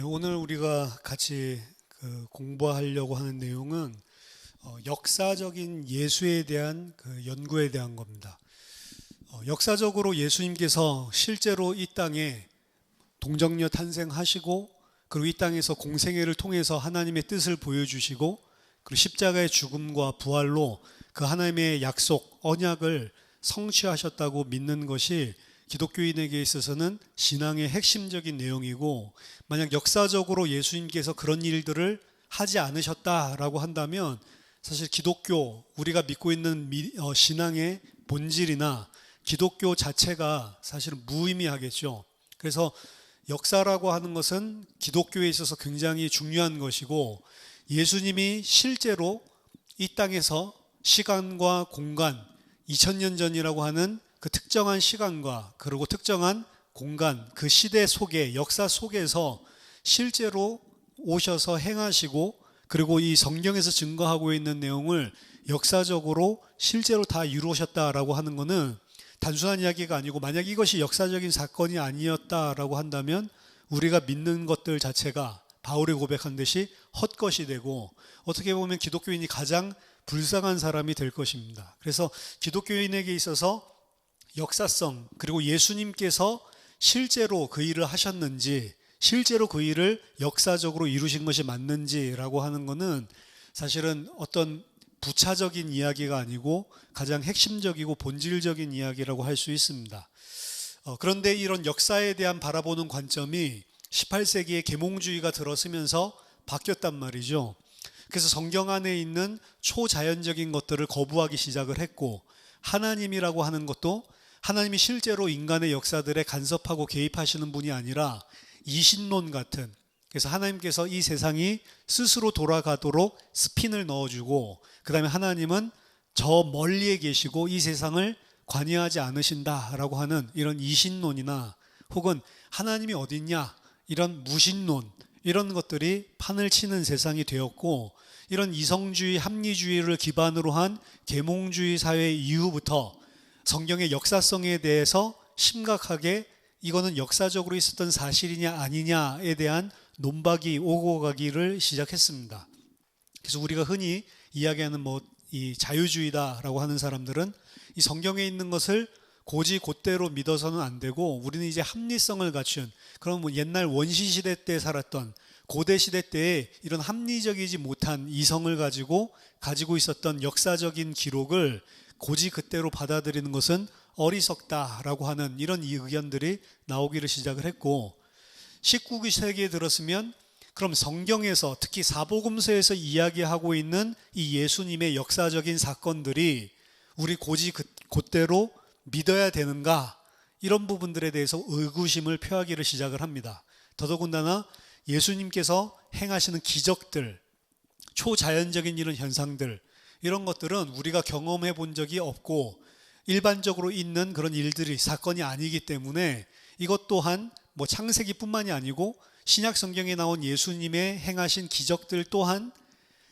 오늘 우리가 같이 공부하려고 하는 내용은 역사적인 예수에 대한 연구에 대한 겁니다. 역사적으로 예수님께서 실제로 이 땅에 동정녀 탄생하시고, 그리고 이 땅에서 공생애를 통해서 하나님의 뜻을 보여주시고, 그리고 십자가의 죽음과 부활로 그 하나님의 약속, 언약을 성취하셨다고 믿는 것이 기독교인에게 있어서는 신앙의 핵심적인 내용이고, 만약 역사적으로 예수님께서 그런 일들을 하지 않으셨다라고 한다면 사실 기독교, 우리가 믿고 있는 신앙의 본질이나 기독교 자체가 사실은 무의미하겠죠. 그래서 역사라고 하는 것은 기독교에 있어서 굉장히 중요한 것이고, 예수님이 실제로 이 땅에서 시간과 공간, 2000년 전이라고 하는 그 특정한 시간과 그리고 특정한 공간, 그 시대 속에, 역사 속에서 실제로 오셔서 행하시고, 그리고 이 성경에서 증거하고 있는 내용을 역사적으로 실제로 다 이루셨다라고 하는 것은 단순한 이야기가 아니고, 만약 이것이 역사적인 사건이 아니었다라고 한다면 우리가 믿는 것들 자체가 바울이 고백한 듯이 헛것이 되고, 어떻게 보면 기독교인이 가장 불쌍한 사람이 될 것입니다. 그래서 기독교인에게 있어서 역사성, 그리고 예수님께서 실제로 그 일을 하셨는지, 실제로 그 일을 역사적으로 이루신 것이 맞는지라고 하는 것은 사실은 어떤 부차적인 이야기가 아니고 가장 핵심적이고 본질적인 이야기라고 할 수 있습니다. 그런데 이런 역사에 대한 바라보는 관점이 18세기에 계몽주의가 들어서면서 바뀌었단 말이죠. 그래서 성경 안에 있는 초자연적인 것들을 거부하기 시작을 했고, 하나님이라고 하는 것도 하나님이 실제로 인간의 역사들에 간섭하고 개입하시는 분이 아니라 이신론 같은, 그래서 하나님께서 이 세상이 스스로 돌아가도록 스핀을 넣어주고, 그 다음에 하나님은 저 멀리에 계시고 이 세상을 관여하지 않으신다라고 하는 이런 이신론이나, 혹은 하나님이 어디 있냐, 이런 무신론, 이런 것들이 판을 치는 세상이 되었고, 이런 이성주의, 합리주의를 기반으로 한 계몽주의 사회 이후부터 성경의 역사성에 대해서 심각하게 이거는 역사적으로 있었던 사실이냐 아니냐에 대한 논박이 오고 가기를 시작했습니다. 그래서 우리가 흔히 이야기하는 이 자유주의다라고 하는 사람들은 이 성경에 있는 것을 고지 곧대로 믿어서는 안 되고, 우리는 이제 합리성을 갖춘, 그럼 옛날 원시시대 때 살았던, 고대시대 때에 이런 합리적이지 못한 이성을 가지고 있었던 역사적인 기록을 고지 그대로 받아들이는 것은 어리석다라고 하는 이런 의견들이 나오기를 시작을 했고, 19세기에 들었으면 그럼 성경에서, 특히 사복음서에서 이야기하고 있는 이 예수님의 역사적인 사건들이 우리 고지 그대로 믿어야 되는가, 이런 부분들에 대해서 의구심을 표하기를 시작을 합니다. 더더군다나 예수님께서 행하시는 기적들, 초자연적인 이런 현상들, 이런 것들은 우리가 경험해 본 적이 없고 일반적으로 있는 그런 일들이, 사건이 아니기 때문에 이것 또한 창세기뿐만이 아니고 신약 성경에 나온 예수님의 행하신 기적들 또한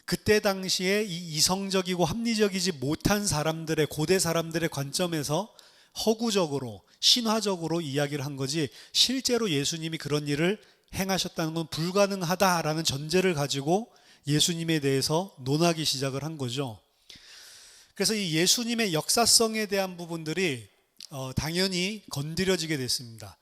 그때 당시에 이 이성적이고 합리적이지 못한 사람들의, 고대 사람들의 관점에서 허구적으로, 신화적으로 이야기를 한 거지, 실제로 예수님이 그런 일을 행하셨다는 건 불가능하다라는 전제를 가지고 예수님에 대해서 논하기 시작을 한 거죠. 그래서 이 예수님의 역사성에 대한 부분들이 당연히 건드려지게 됐습니다.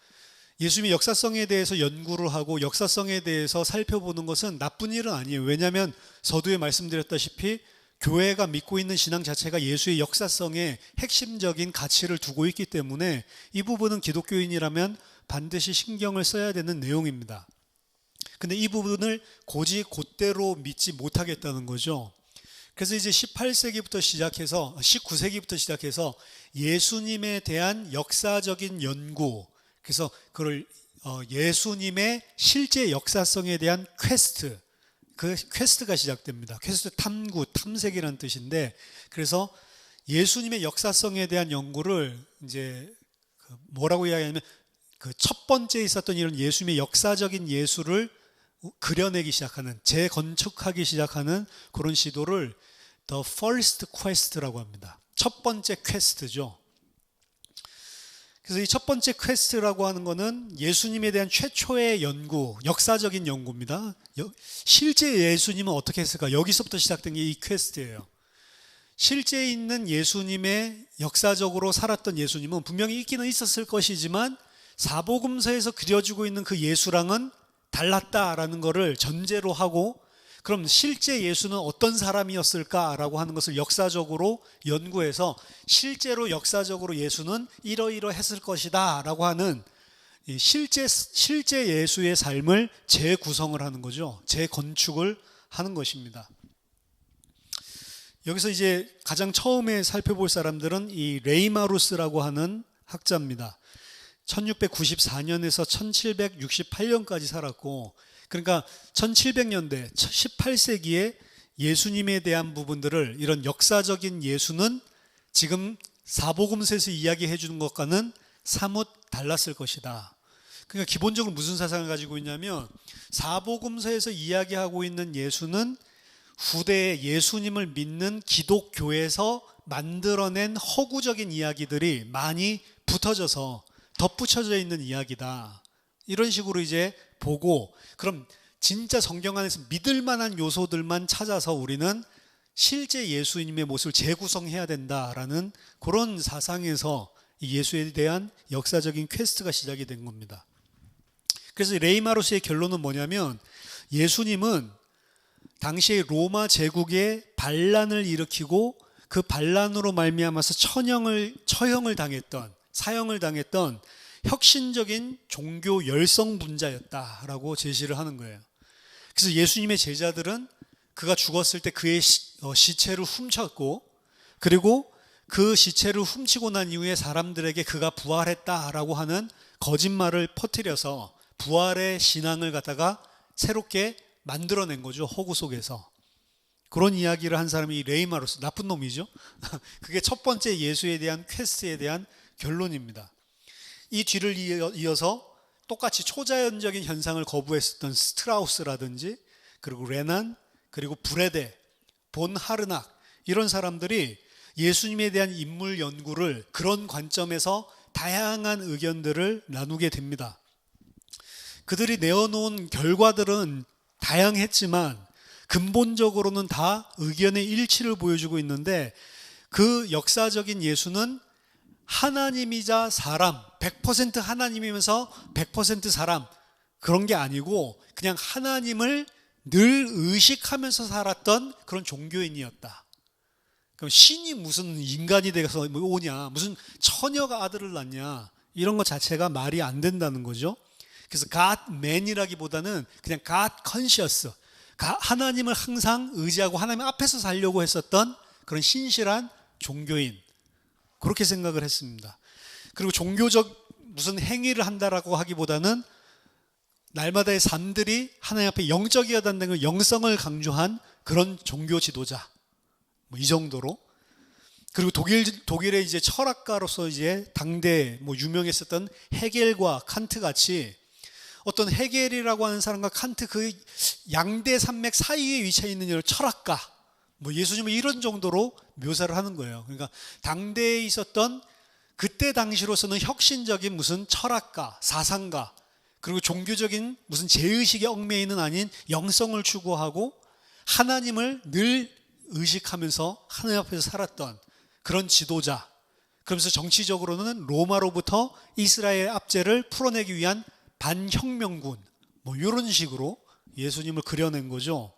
예수님의 역사성에 대해서 연구를 하고 역사성에 대해서 살펴보는 것은 나쁜 일은 아니에요. 왜냐하면 서두에 말씀드렸다시피 교회가 믿고 있는 신앙 자체가 예수의 역사성에 핵심적인 가치를 두고 있기 때문에 이 부분은 기독교인이라면 반드시 신경을 써야 되는 내용입니다. 근데 이 부분을 고지 곧대로 믿지 못하겠다는 거죠. 그래서 이제 18세기부터 시작해서 19세기부터 시작해서 예수님에 대한 역사적인 연구, 그래서 그걸 예수님의 실제 역사성에 대한 퀘스트, 그 퀘스트가 시작됩니다. 퀘스트, 탐구, 탐색이라는 뜻인데, 그래서 예수님의 역사성에 대한 연구를 이제 뭐라고 이야기하냐면, 그 첫 번째 있었던 이런 예수님의 역사적인 예수를 그려내기 시작하는, 재건축하기 시작하는 그런 시도를 The First Quest라고 합니다. 첫 번째 퀘스트죠. 그래서 이 첫 번째 퀘스트라고 하는 거는 예수님에 대한 최초의 연구, 역사적인 연구입니다. 실제 예수님은 어떻게 했을까? 여기서부터 시작된 게 이 퀘스트예요. 실제 있는 예수님의 역사적으로 살았던 예수님은 분명히 있기는 있었을 것이지만 사복음서에서 그려지고 있는 그 예수랑은 달랐다라는 것을 전제로 하고, 그럼 실제 예수는 어떤 사람이었을까라고 하는 것을 역사적으로 연구해서 실제로 역사적으로 예수는 이러이러했을 것이다 라고 하는 실제 예수의 삶을 재구성을 하는 거죠. 재건축을 하는 것입니다. 여기서 이제 가장 처음에 살펴볼 사람들은 이 레이마루스라고 하는 학자입니다. 1694년에서 1768년까지 살았고, 그러니까 1700년대 18세기에 예수님에 대한 부분들을, 이런 역사적인 예수는 지금 사복음서에서 이야기해 주는 것과는 사뭇 달랐을 것이다. 그러니까 기본적으로 무슨 사상을 가지고 있냐면, 사복음서에서 이야기하고 있는 예수는 후대에 예수님을 믿는 기독교에서 만들어낸 허구적인 이야기들이 많이 붙어져서 덧붙여져 있는 이야기다. 이런 식으로 이제 보고, 그럼 진짜 성경 안에서 믿을 만한 요소들만 찾아서 우리는 실제 예수님의 모습을 재구성해야 된다라는 그런 사상에서 이 예수에 대한 역사적인 퀘스트가 시작이 된 겁니다. 그래서 레이마루스의 결론은 뭐냐면, 예수님은 당시에 로마 제국에 반란을 일으키고 그 반란으로 말미암아서 처형을 당했던, 사형을 당했던 혁신적인 종교 열성분자였다라고 제시를 하는 거예요. 그래서 예수님의 제자들은 그가 죽었을 때 그의 시체를 훔쳤고, 그리고 그 시체를 훔치고 난 이후에 사람들에게 그가 부활했다라고 하는 거짓말을 퍼뜨려서 부활의 신앙을 갖다가 새롭게 만들어낸 거죠. 허구 속에서. 그런 이야기를 한 사람이 레이마루스, 나쁜 놈이죠. 그게 첫 번째 예수에 대한 퀘스트에 대한 결론입니다. 이 뒤를 이어서 똑같이 초자연적인 현상을 거부했었던 스트라우스라든지, 그리고 레난, 그리고 브레데, 본 하르낙, 이런 사람들이 예수님에 대한 인물 연구를 그런 관점에서 다양한 의견들을 나누게 됩니다. 그들이 내어놓은 결과들은 다양했지만 근본적으로는 다 의견의 일치를 보여주고 있는데, 그 역사적인 예수는 하나님이자 사람, 100% 하나님이면서 100% 사람, 그런 게 아니고 그냥 하나님을 늘 의식하면서 살았던 그런 종교인이었다. 그럼 신이 무슨 인간이 돼서 오냐, 무슨 처녀가 아들을 낳냐, 이런 것 자체가 말이 안 된다는 거죠. 그래서 God man이라기보다는 그냥 God conscious, 하나님을 항상 의지하고 하나님 앞에서 살려고 했었던 그런 신실한 종교인, 그렇게 생각을 했습니다. 그리고 종교적 무슨 행위를 한다라고 하기보다는 날마다의 삶들이 하나님 앞에 영적이어야한다는 걸, 영성을 강조한 그런 종교 지도자, 이 정도로. 그리고 독일의 이제 철학가로서 이제 당대 유명했었던 헤겔과 칸트 같이, 어떤 헤겔이라고 하는 사람과 칸트, 그 양대 산맥 사이에 위치해 있는 이런 철학가, 예수님은 이런 정도로 묘사를 하는 거예요. 그러니까 당대에 있었던 그때 당시로서는 혁신적인 무슨 철학가, 사상가, 그리고 종교적인 무슨 제의식에 얽매이는 아닌 영성을 추구하고 하나님을 늘 의식하면서 하나님 앞에서 살았던 그런 지도자. 그러면서 정치적으로는 로마로부터 이스라엘 압제를 풀어내기 위한 반혁명군, 이런 식으로 예수님을 그려낸 거죠.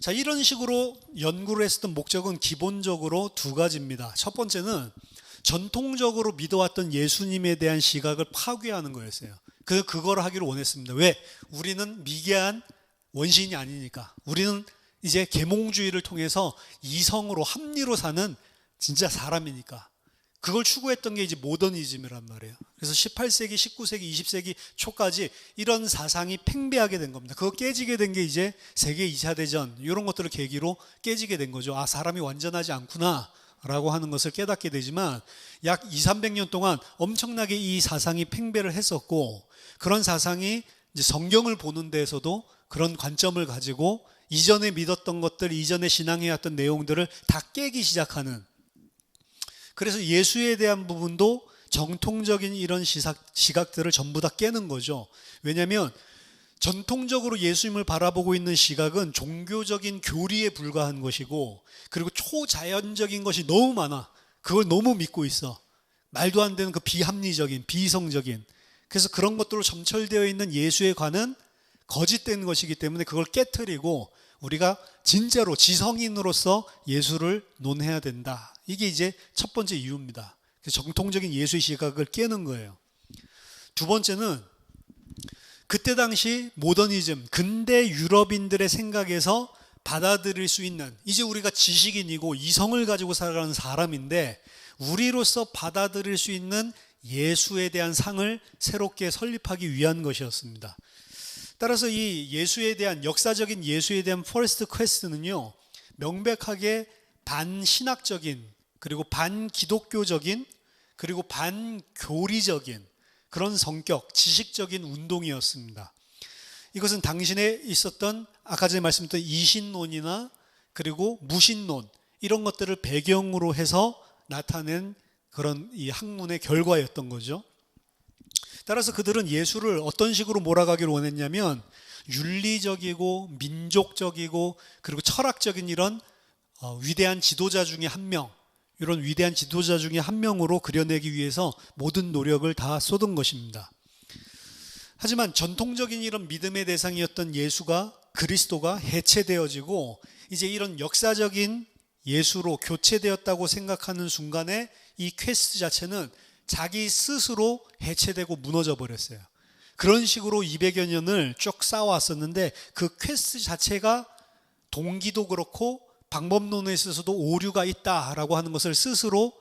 자, 이런 식으로 연구를 했었던 목적은 기본적으로 두 가지입니다. 첫 번째는 전통적으로 믿어왔던 예수님에 대한 시각을 파괴하는 거였어요. 그래서 그걸 하기를 원했습니다. 왜? 우리는 미개한 원시인이 아니니까. 우리는 이제 계몽주의를 통해서 이성으로, 합리로 사는 진짜 사람이니까. 그걸 추구했던 게 이제 모더니즘이란 말이에요. 그래서 18세기, 19세기, 20세기 초까지 이런 사상이 팽배하게 된 겁니다. 그거 깨지게 된 게 이제 세계 2차 대전, 이런 것들을 계기로 깨지게 된 거죠. 아, 사람이 완전하지 않구나 라고 하는 것을 깨닫게 되지만, 약 200~300년 동안 엄청나게 이 사상이 팽배를 했었고, 그런 사상이 이제 성경을 보는 데에서도 그런 관점을 가지고 이전에 믿었던 것들, 이전에 신앙해왔던 내용들을 다 깨기 시작하는, 그래서 예수에 대한 부분도 정통적인 이런 시각들을 전부 다 깨는 거죠. 왜냐하면 전통적으로 예수님을 바라보고 있는 시각은 종교적인 교리에 불과한 것이고, 그리고 초자연적인 것이 너무 많아. 그걸 너무 믿고 있어. 말도 안 되는 그 비합리적인, 비이성적인. 그래서 그런 것들로 점철되어 있는 예수에 관한 거짓된 것이기 때문에 그걸 깨트리고 우리가 진짜로 지성인으로서 예수를 논해야 된다. 이게 이제 첫 번째 이유입니다. 그래서 정통적인 예수의 시각을 깨는 거예요. 두 번째는 그때 당시 모더니즘, 근대 유럽인들의 생각에서 받아들일 수 있는, 이제 우리가 지식인이고 이성을 가지고 살아가는 사람인데 우리로서 받아들일 수 있는 예수에 대한 상을 새롭게 설립하기 위한 것이었습니다. 따라서 이 예수에 대한, 역사적인 예수에 대한 퍼스트 퀘스트는요, 명백하게 반신학적인, 그리고 반기독교적인, 그리고 반교리적인 그런 성격, 지식적인 운동이었습니다. 이것은 당신에 있었던 아까 전에 말씀드렸던 이신론이나 그리고 무신론, 이런 것들을 배경으로 해서 나타낸 그런 이 학문의 결과였던 거죠. 따라서 그들은 예수를 어떤 식으로 몰아가기를 원했냐면 윤리적이고 민족적이고 그리고 철학적인 이런 위대한 지도자 중에 한 명, 이런 위대한 지도자 중에 한 명으로 그려내기 위해서 모든 노력을 다 쏟은 것입니다. 하지만 전통적인 이런 믿음의 대상이었던 예수가, 그리스도가 해체되어지고 이제 이런 역사적인 예수로 교체되었다고 생각하는 순간에 이 퀘스트 자체는 자기 스스로 해체되고 무너져 버렸어요. 그런 식으로 200여 년을 쭉 쌓아왔었는데 그 퀘스트 자체가 동기도 그렇고 방법론에 있어서도 오류가 있다라고 하는 것을 스스로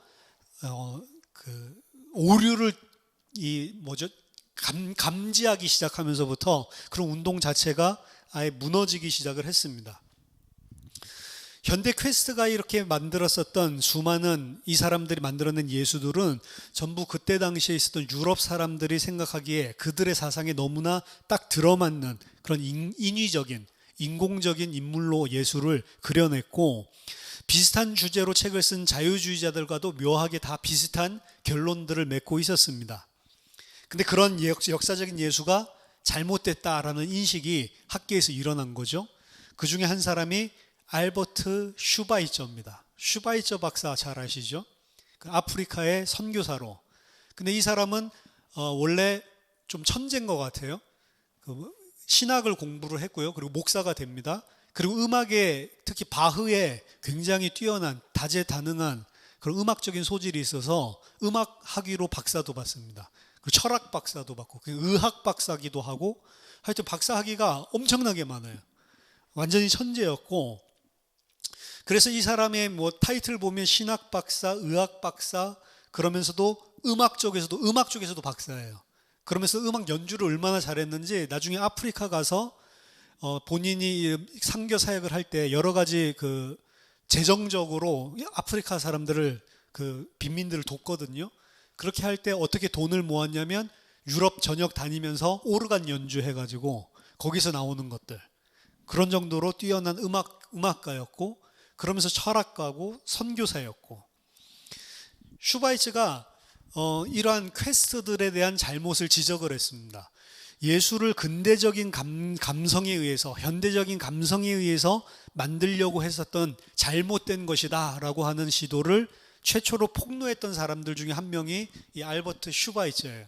오류를 감지하기 시작하면서부터 그런 운동 자체가 아예 무너지기 시작을 했습니다. 현대 퀘스트가 이렇게 만들었었던 수많은 이 사람들이 만들어낸 예수들은 전부 그때 당시에 있었던 유럽 사람들이 생각하기에 그들의 사상에 너무나 딱 들어맞는 그런 인위적인, 인공적인 인물로 예수를 그려냈고, 비슷한 주제로 책을 쓴 자유주의자들과도 묘하게 다 비슷한 결론들을 맺고 있었습니다. 근데 그런 역사적인 예수가 잘못됐다라는 인식이 학계에서 일어난 거죠. 그 중에 한 사람이 알버트 슈바이처입니다. 슈바이처 박사 잘 아시죠? 그 아프리카의 선교사로. 근데 이 사람은 원래 좀 천재인 것 같아요. 신학을 공부를 했고요. 그리고 목사가 됩니다. 그리고 음악에, 특히 바흐에 굉장히 뛰어난 다재다능한 그런 음악적인 소질이 있어서 음악 학위로 박사도 받습니다. 그리고 철학 박사도 받고 의학 박사기도 하고, 하여튼 박사 학위가 엄청나게 많아요. 완전히 천재였고, 그래서 이 사람의 타이틀 보면 신학 박사, 의학 박사, 그러면서도 음악 쪽에서도 박사예요. 그러면서 음악 연주를 얼마나 잘했는지 나중에 아프리카 가서 본인이 선교 사역을 할 때 여러 가지 재정적으로 아프리카 사람들을, 빈민들을 돕거든요. 그렇게 할 때 어떻게 돈을 모았냐면 유럽 전역 다니면서 오르간 연주해가지고 거기서 나오는 것들, 그런 정도로 뛰어난 음악가였고, 그러면서 철학가고 선교사였고, 슈바이처가 이러한 퀘스트들에 대한 잘못을 지적을 했습니다. 예수를 근대적인 감성에 의해서, 현대적인 감성에 의해서 만들려고 했었던 잘못된 것이다 라고 하는 시도를 최초로 폭로했던 사람들 중에 한 명이 이 알버트 슈바이처예요.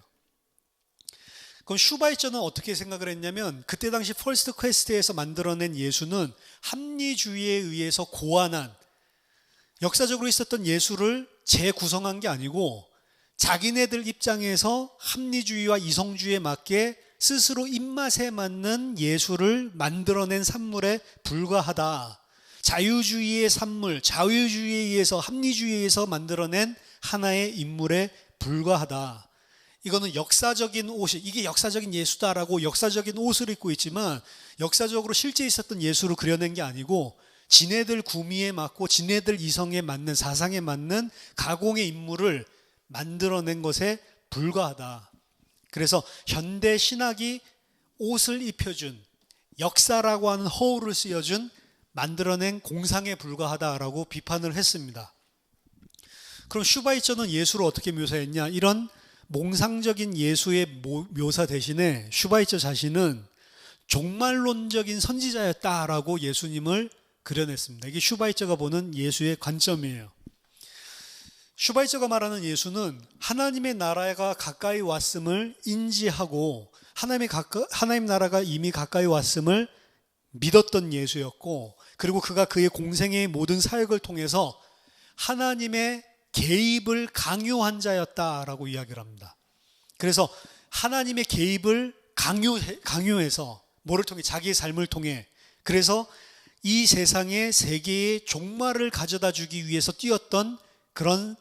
그럼 슈바이처는 어떻게 생각을 했냐면, 그때 당시 퍼스트 퀘스트에서 만들어낸 예수는 합리주의에 의해서 고안한, 역사적으로 있었던 예수를 재구성한 게 아니고 자기네들 입장에서 합리주의와 이성주의에 맞게 스스로 입맛에 맞는 예수를 만들어낸 산물에 불과하다. 자유주의의 산물, 자유주의에 의해서, 합리주의에 의해서 만들어낸 하나의 인물에 불과하다. 이거는 역사적인 옷이, 이게 역사적인 예수다라고 역사적인 옷을 입고 있지만 역사적으로 실제 있었던 예수를 그려낸 게 아니고 지네들 구미에 맞고 지네들 이성에 맞는, 사상에 맞는 가공의 인물을 만들어낸 것에 불과하다. 그래서 현대 신학이 옷을 입혀준, 역사라고 하는 허울을 씌워준 만들어낸 공상에 불과하다라고 비판을 했습니다. 그럼 슈바이처는 예수를 어떻게 묘사했냐? 이런 몽상적인 예수의 묘사 대신에 슈바이처 자신은 종말론적인 선지자였다라고 예수님을 그려냈습니다. 이게 슈바이처가 보는 예수의 관점이에요. 슈바이처가 말하는 예수는 하나님의 나라가 가까이 왔음을 인지하고 하나님 나라가 이미 가까이 왔음을 믿었던 예수였고, 그리고 그가 그의 공생의 모든 사역을 통해서 하나님의 개입을 강요한 자였다라고 이야기를 합니다. 그래서 하나님의 개입을 강요해서 뭐를 통해? 자기의 삶을 통해. 그래서 이 세상의 세계의 종말을 가져다 주기 위해서 뛰었던 그런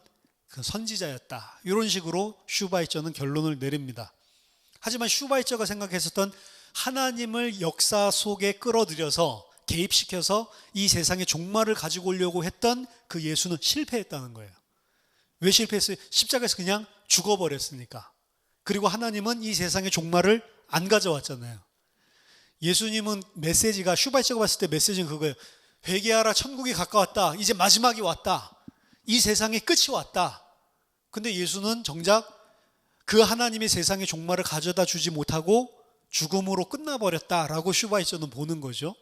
선지자였다. 이런 식으로 슈바이처는 결론을 내립니다. 하지만 슈바이처가 생각했었던 하나님을 역사 속에 끌어들여서 개입시켜서 이 세상의 종말을 가지고 오려고 했던 그 예수는 실패했다는 거예요. 왜 실패했어요? 십자가에서 그냥 죽어버렸으니까. 그리고 하나님은 이 세상의 종말을 안 가져왔잖아요. 예수님은 메시지가, 슈바이처가 봤을 때 메시지는 그거예요. 회개하라, 천국이 가까웠다. 이제 마지막이 왔다. 이 세상의 끝이 왔다. 근데 예수는 정작 그 하나님의 세상의 종말을 가져다 주지 못하고 죽음으로 끝나버렸다라고 슈바이처는 보는 거죠.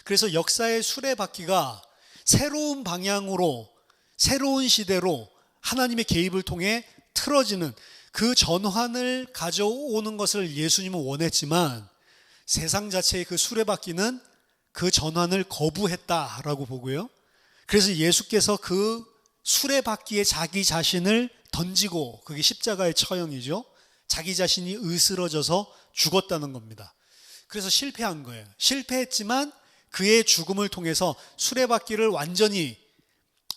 그래서 역사의 수레바퀴가 새로운 방향으로, 새로운 시대로 하나님의 개입을 통해 틀어지는 그 전환을 가져오는 것을 예수님은 원했지만 세상 자체의 그 수레바퀴는 그 전환을 거부했다라고 보고요. 그래서 예수께서 그 수레바퀴에 자기 자신을 던지고, 그게 십자가의 처형이죠. 자기 자신이 으스러져서 죽었다는 겁니다. 그래서 실패한 거예요. 실패했지만 그의 죽음을 통해서 수레바퀴를 완전히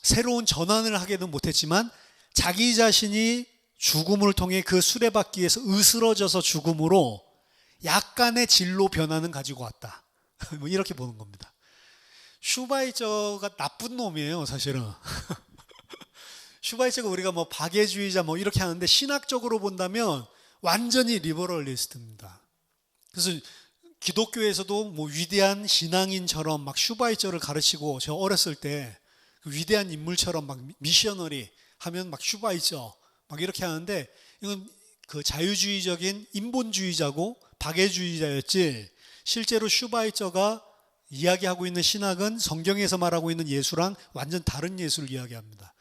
새로운 전환을 하게는 못했지만 자기 자신이 죽음을 통해 그 수레바퀴에서 으스러져서 죽음으로 약간의 진로 변화는 가지고 왔다. 뭐 이렇게 보는 겁니다. 슈바이처가 나쁜 놈이에요, 사실은. 슈바이처가 우리가 뭐 박애주의자 뭐 이렇게 하는데 신학적으로 본다면 완전히 리버럴리스트입니다. 그래서 기독교에서도 뭐 위대한 신앙인처럼 막 슈바이처를 가르치고, 저 어렸을 때 그 위대한 인물처럼 막 미셔너리 하면 막 슈바이처 막 이렇게 하는데, 이건 그 자유주의적인 인본주의자고 박애주의자였지, 실제로 슈바이처가 이야기하고 있는 신학은 성경에서 말하고 있는 예수랑 완전 다른 예수를 이야기합니다.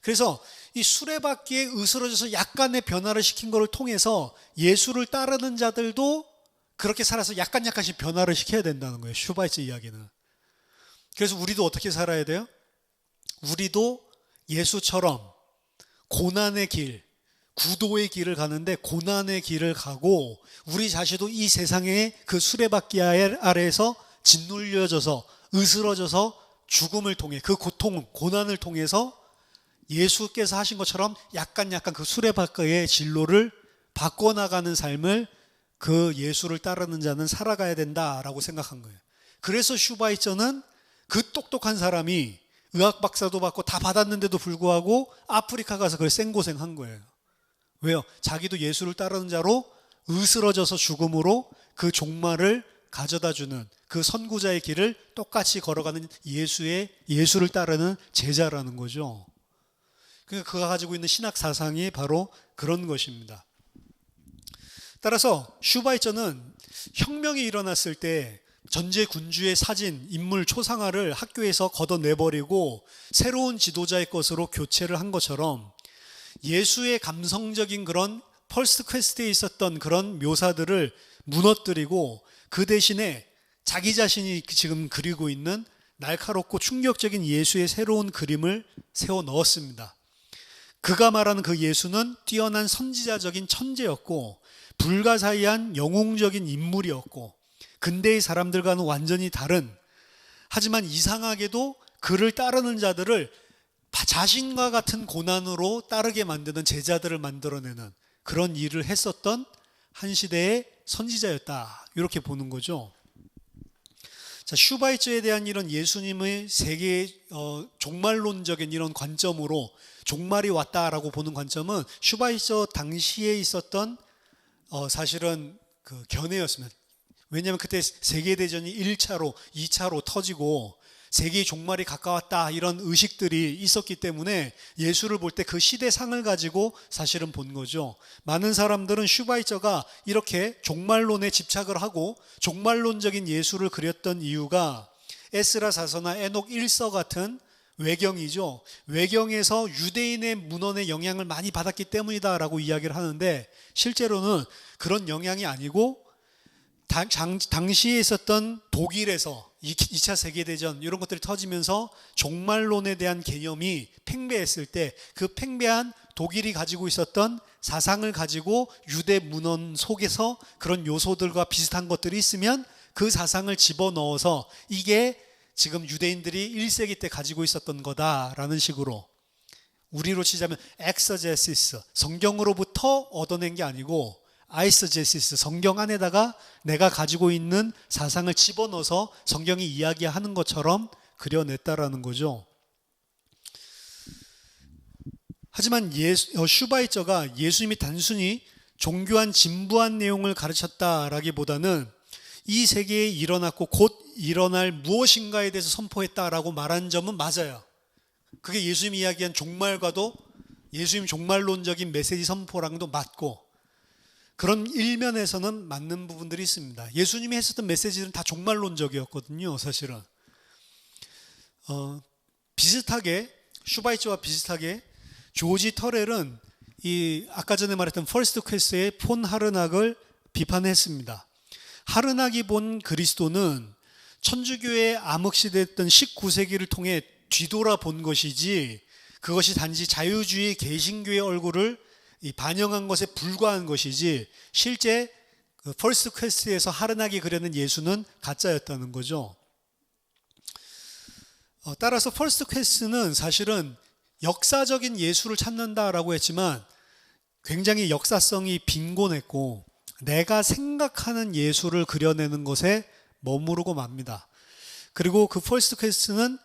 그래서 이 수레바퀴에 으스러져서 약간의 변화를 시킨 것을 통해서 예수를 따르는 자들도 그렇게 살아서 약간씩 변화를 시켜야 된다는 거예요, 슈바이처 이야기는. 그래서 우리도 어떻게 살아야 돼요? 우리도 예수처럼 고난의 길, 구도의 길을 가는데 고난의 길을 가고, 우리 자신도 이 세상의 그 수레바퀴 아래에서 짓눌려져서 으스러져서 죽음을 통해, 그 고통, 고난을 통해서 예수께서 하신 것처럼 약간 그 수레바퀴의 진로를 바꿔나가는 삶을 그 예수를 따르는 자는 살아가야 된다라고 생각한 거예요. 그래서 슈바이처는 그 똑똑한 사람이 의학 박사도 받고 다 받았는데도 불구하고 아프리카 가서 그걸 생고생한 거예요. 왜요? 자기도 예수를 따르는 자로 으스러져서 죽음으로 그 종말을 가져다주는 그 선구자의 길을 똑같이 걸어가는 예수를 따르는 제자라는 거죠. 그러니까 그가 가지고 있는 신학 사상이 바로 그런 것입니다. 따라서 슈바이처는 혁명이 일어났을 때 전제 군주의 사진, 인물, 초상화를 학교에서 걷어내버리고 새로운 지도자의 것으로 교체를 한 것처럼 예수의 감성적인 그런 펄스트 퀘스트에 있었던 그런 묘사들을 무너뜨리고 그 대신에 자기 자신이 지금 그리고 있는 날카롭고 충격적인 예수의 새로운 그림을 세워 넣었습니다. 그가 말하는 그 예수는 뛰어난 선지자적인 천재였고 불가사의한 영웅적인 인물이었고 근대의 사람들과는 완전히 다른, 하지만 이상하게도 그를 따르는 자들을 자신과 같은 고난으로 따르게 만드는 제자들을 만들어내는 그런 일을 했었던 한 시대의 선지자였다, 이렇게 보는 거죠. 자, 슈바이처에 대한 이런 예수님의 세계 종말론적인 이런 관점으로 종말이 왔다라고 보는 관점은 슈바이처 당시에 있었던 사실은 그 견해였습니다. 왜냐하면 그때 세계대전이 1차로 2차로 터지고 세계의 종말이 가까웠다 이런 의식들이 있었기 때문에 예수를 볼 때 그 시대상을 가지고 사실은 본 거죠. 많은 사람들은 슈바이처가 이렇게 종말론에 집착을 하고 종말론적인 예수를 그렸던 이유가 에스라 사서나 에녹 1서 같은 외경이죠. 외경에서 유대인의 문헌의 영향을 많이 받았기 때문이다라고 이야기를 하는데 실제로는 그런 영향이 아니고 당시에 있었던 독일에서 2차 세계대전 이런 것들이 터지면서 종말론에 대한 개념이 팽배했을 때 그 팽배한 독일이 가지고 있었던 사상을 가지고 유대 문헌 속에서 그런 요소들과 비슷한 것들이 있으면 그 사상을 집어넣어서 이게 지금 유대인들이 1세기 때 가지고 있었던 거다라는 식으로 우리로 치자면 엑서제시스 성경으로부터 얻어낸 게 아니고 아이서제시스 성경 안에다가 내가 가지고 있는 사상을 집어넣어서 성경이 이야기하는 것처럼 그려냈다라는 거죠. 하지만 슈바이처가 예수님이 단순히 종교한 진부한 내용을 가르쳤다라기보다는 이 세계에 일어났고 곧 일어날 무엇인가에 대해서 선포했다라고 말한 점은 맞아요. 그게 예수님이 이야기한 종말과도 예수님 종말론적인 메시지 선포랑도 맞고 그런 일면에서는 맞는 부분들이 있습니다. 예수님이 했었던 메시지는 다 종말론적이었거든요, 사실은. 비슷하게 슈바이처와 비슷하게 조지 터렐은 이 아까 전에 말했던 퍼스트 퀘스트의 폰 하르낙을 비판했습니다. 하르낙이 본 그리스도는 천주교의 암흑시대였던 19세기를 통해 뒤돌아 본 것이지 그것이 단지 자유주의 개신교의 얼굴을 반영한 것에 불과한 것이지 실제 퍼스트 퀘스트에서 하르낙이 그려낸 예수는 가짜였다는 거죠. 따라서 퍼스트 퀘스트는 사실은 역사적인 예수를 찾는다라고 했지만 굉장히 역사성이 빈곤했고 내가 생각하는 예수를 그려내는 것에 머무르고 맙니다. 그리고 그 퍼스트 퀘스트는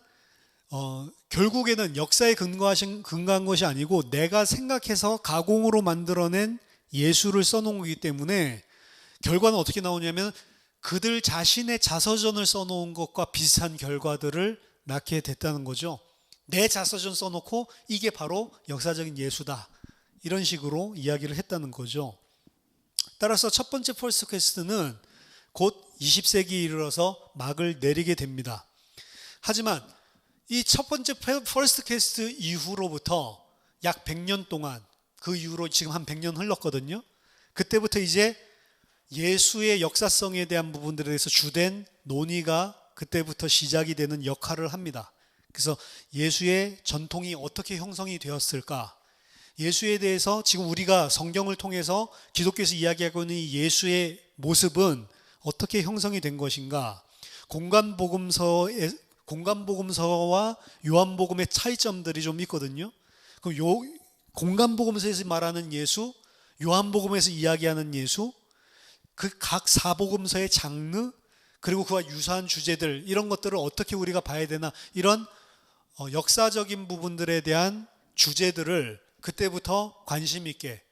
결국에는 역사에 근거한 것이 아니고 내가 생각해서 가공으로 만들어낸 예수를 써놓은 거기 때문에 결과는 어떻게 나오냐면 그들 자신의 자서전을 써놓은 것과 비슷한 결과들을 낳게 됐다는 거죠. 내 자서전 써놓고 이게 바로 역사적인 예수다 이런 식으로 이야기를 했다는 거죠. 따라서 첫 번째 퍼스트 퀘스트는 곧 20세기에 이르러서 막을 내리게 됩니다. 하지만 이 첫 번째 퍼스트 퀘스트 이후로부터 약 100년 동안 그 이후로 지금 한 100년 흘렀거든요. 그때부터 이제 예수의 역사성에 대한 부분들에 대해서 주된 논의가 그때부터 시작이 되는 역할을 합니다. 그래서 예수의 전통이 어떻게 형성이 되었을까? 예수에 대해서 지금 우리가 성경을 통해서 기독교에서 이야기하고 있는 이 예수의 모습은 어떻게 형성이 된 것인가? 공간복음서와 요한복음의 차이점들이 좀 있거든요. 그럼 공간복음서에서 말하는 예수, 요한복음에서 이야기하는 예수, 그 각 사복음서의 장르, 그리고 그와 유사한 주제들 이런 것들을 어떻게 우리가 봐야 되나 이런 역사적인 부분들에 대한 주제들을 그때부터 관심 있게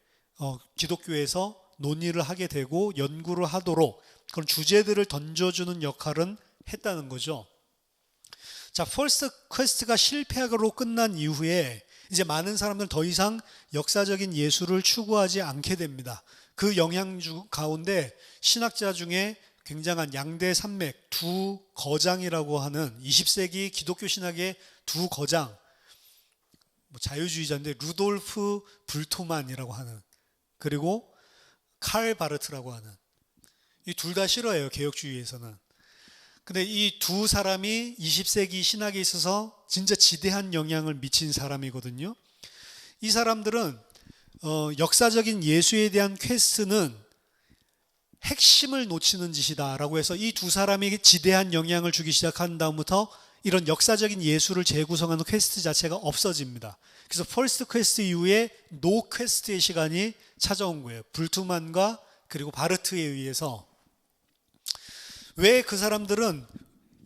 기독교에서 논의를 하게 되고 연구를 하도록 그런 주제들을 던져주는 역할은 했다는 거죠. 자, 퍼스트 퀘스트가 실패하고 끝난 이후에 이제 많은 사람들은 더 이상 역사적인 예수를 추구하지 않게 됩니다. 그 영향 가운데 신학자 중에 굉장한 양대 산맥 두 거장이라고 하는 20세기 기독교 신학의 두 거장, 자유주의자인데 루돌프 불트만이라고 하는 그리고 칼 바르트라고 하는 이 둘 다 싫어해요, 개혁주의에서는. 근데 이 두 사람이 20세기 신학에 있어서 진짜 지대한 영향을 미친 사람이거든요. 이 사람들은 역사적인 예수에 대한 퀘스트는 핵심을 놓치는 짓이다라고 해서 이 두 사람에게 지대한 영향을 주기 시작한 다음부터 이런 역사적인 예수를 재구성하는 퀘스트 자체가 없어집니다. 그래서 퍼스트 퀘스트 이후에 노 퀘스트의 시간이 찾아온 거예요. 불트만과 그리고 바르트에 의해서. 왜 그 사람들은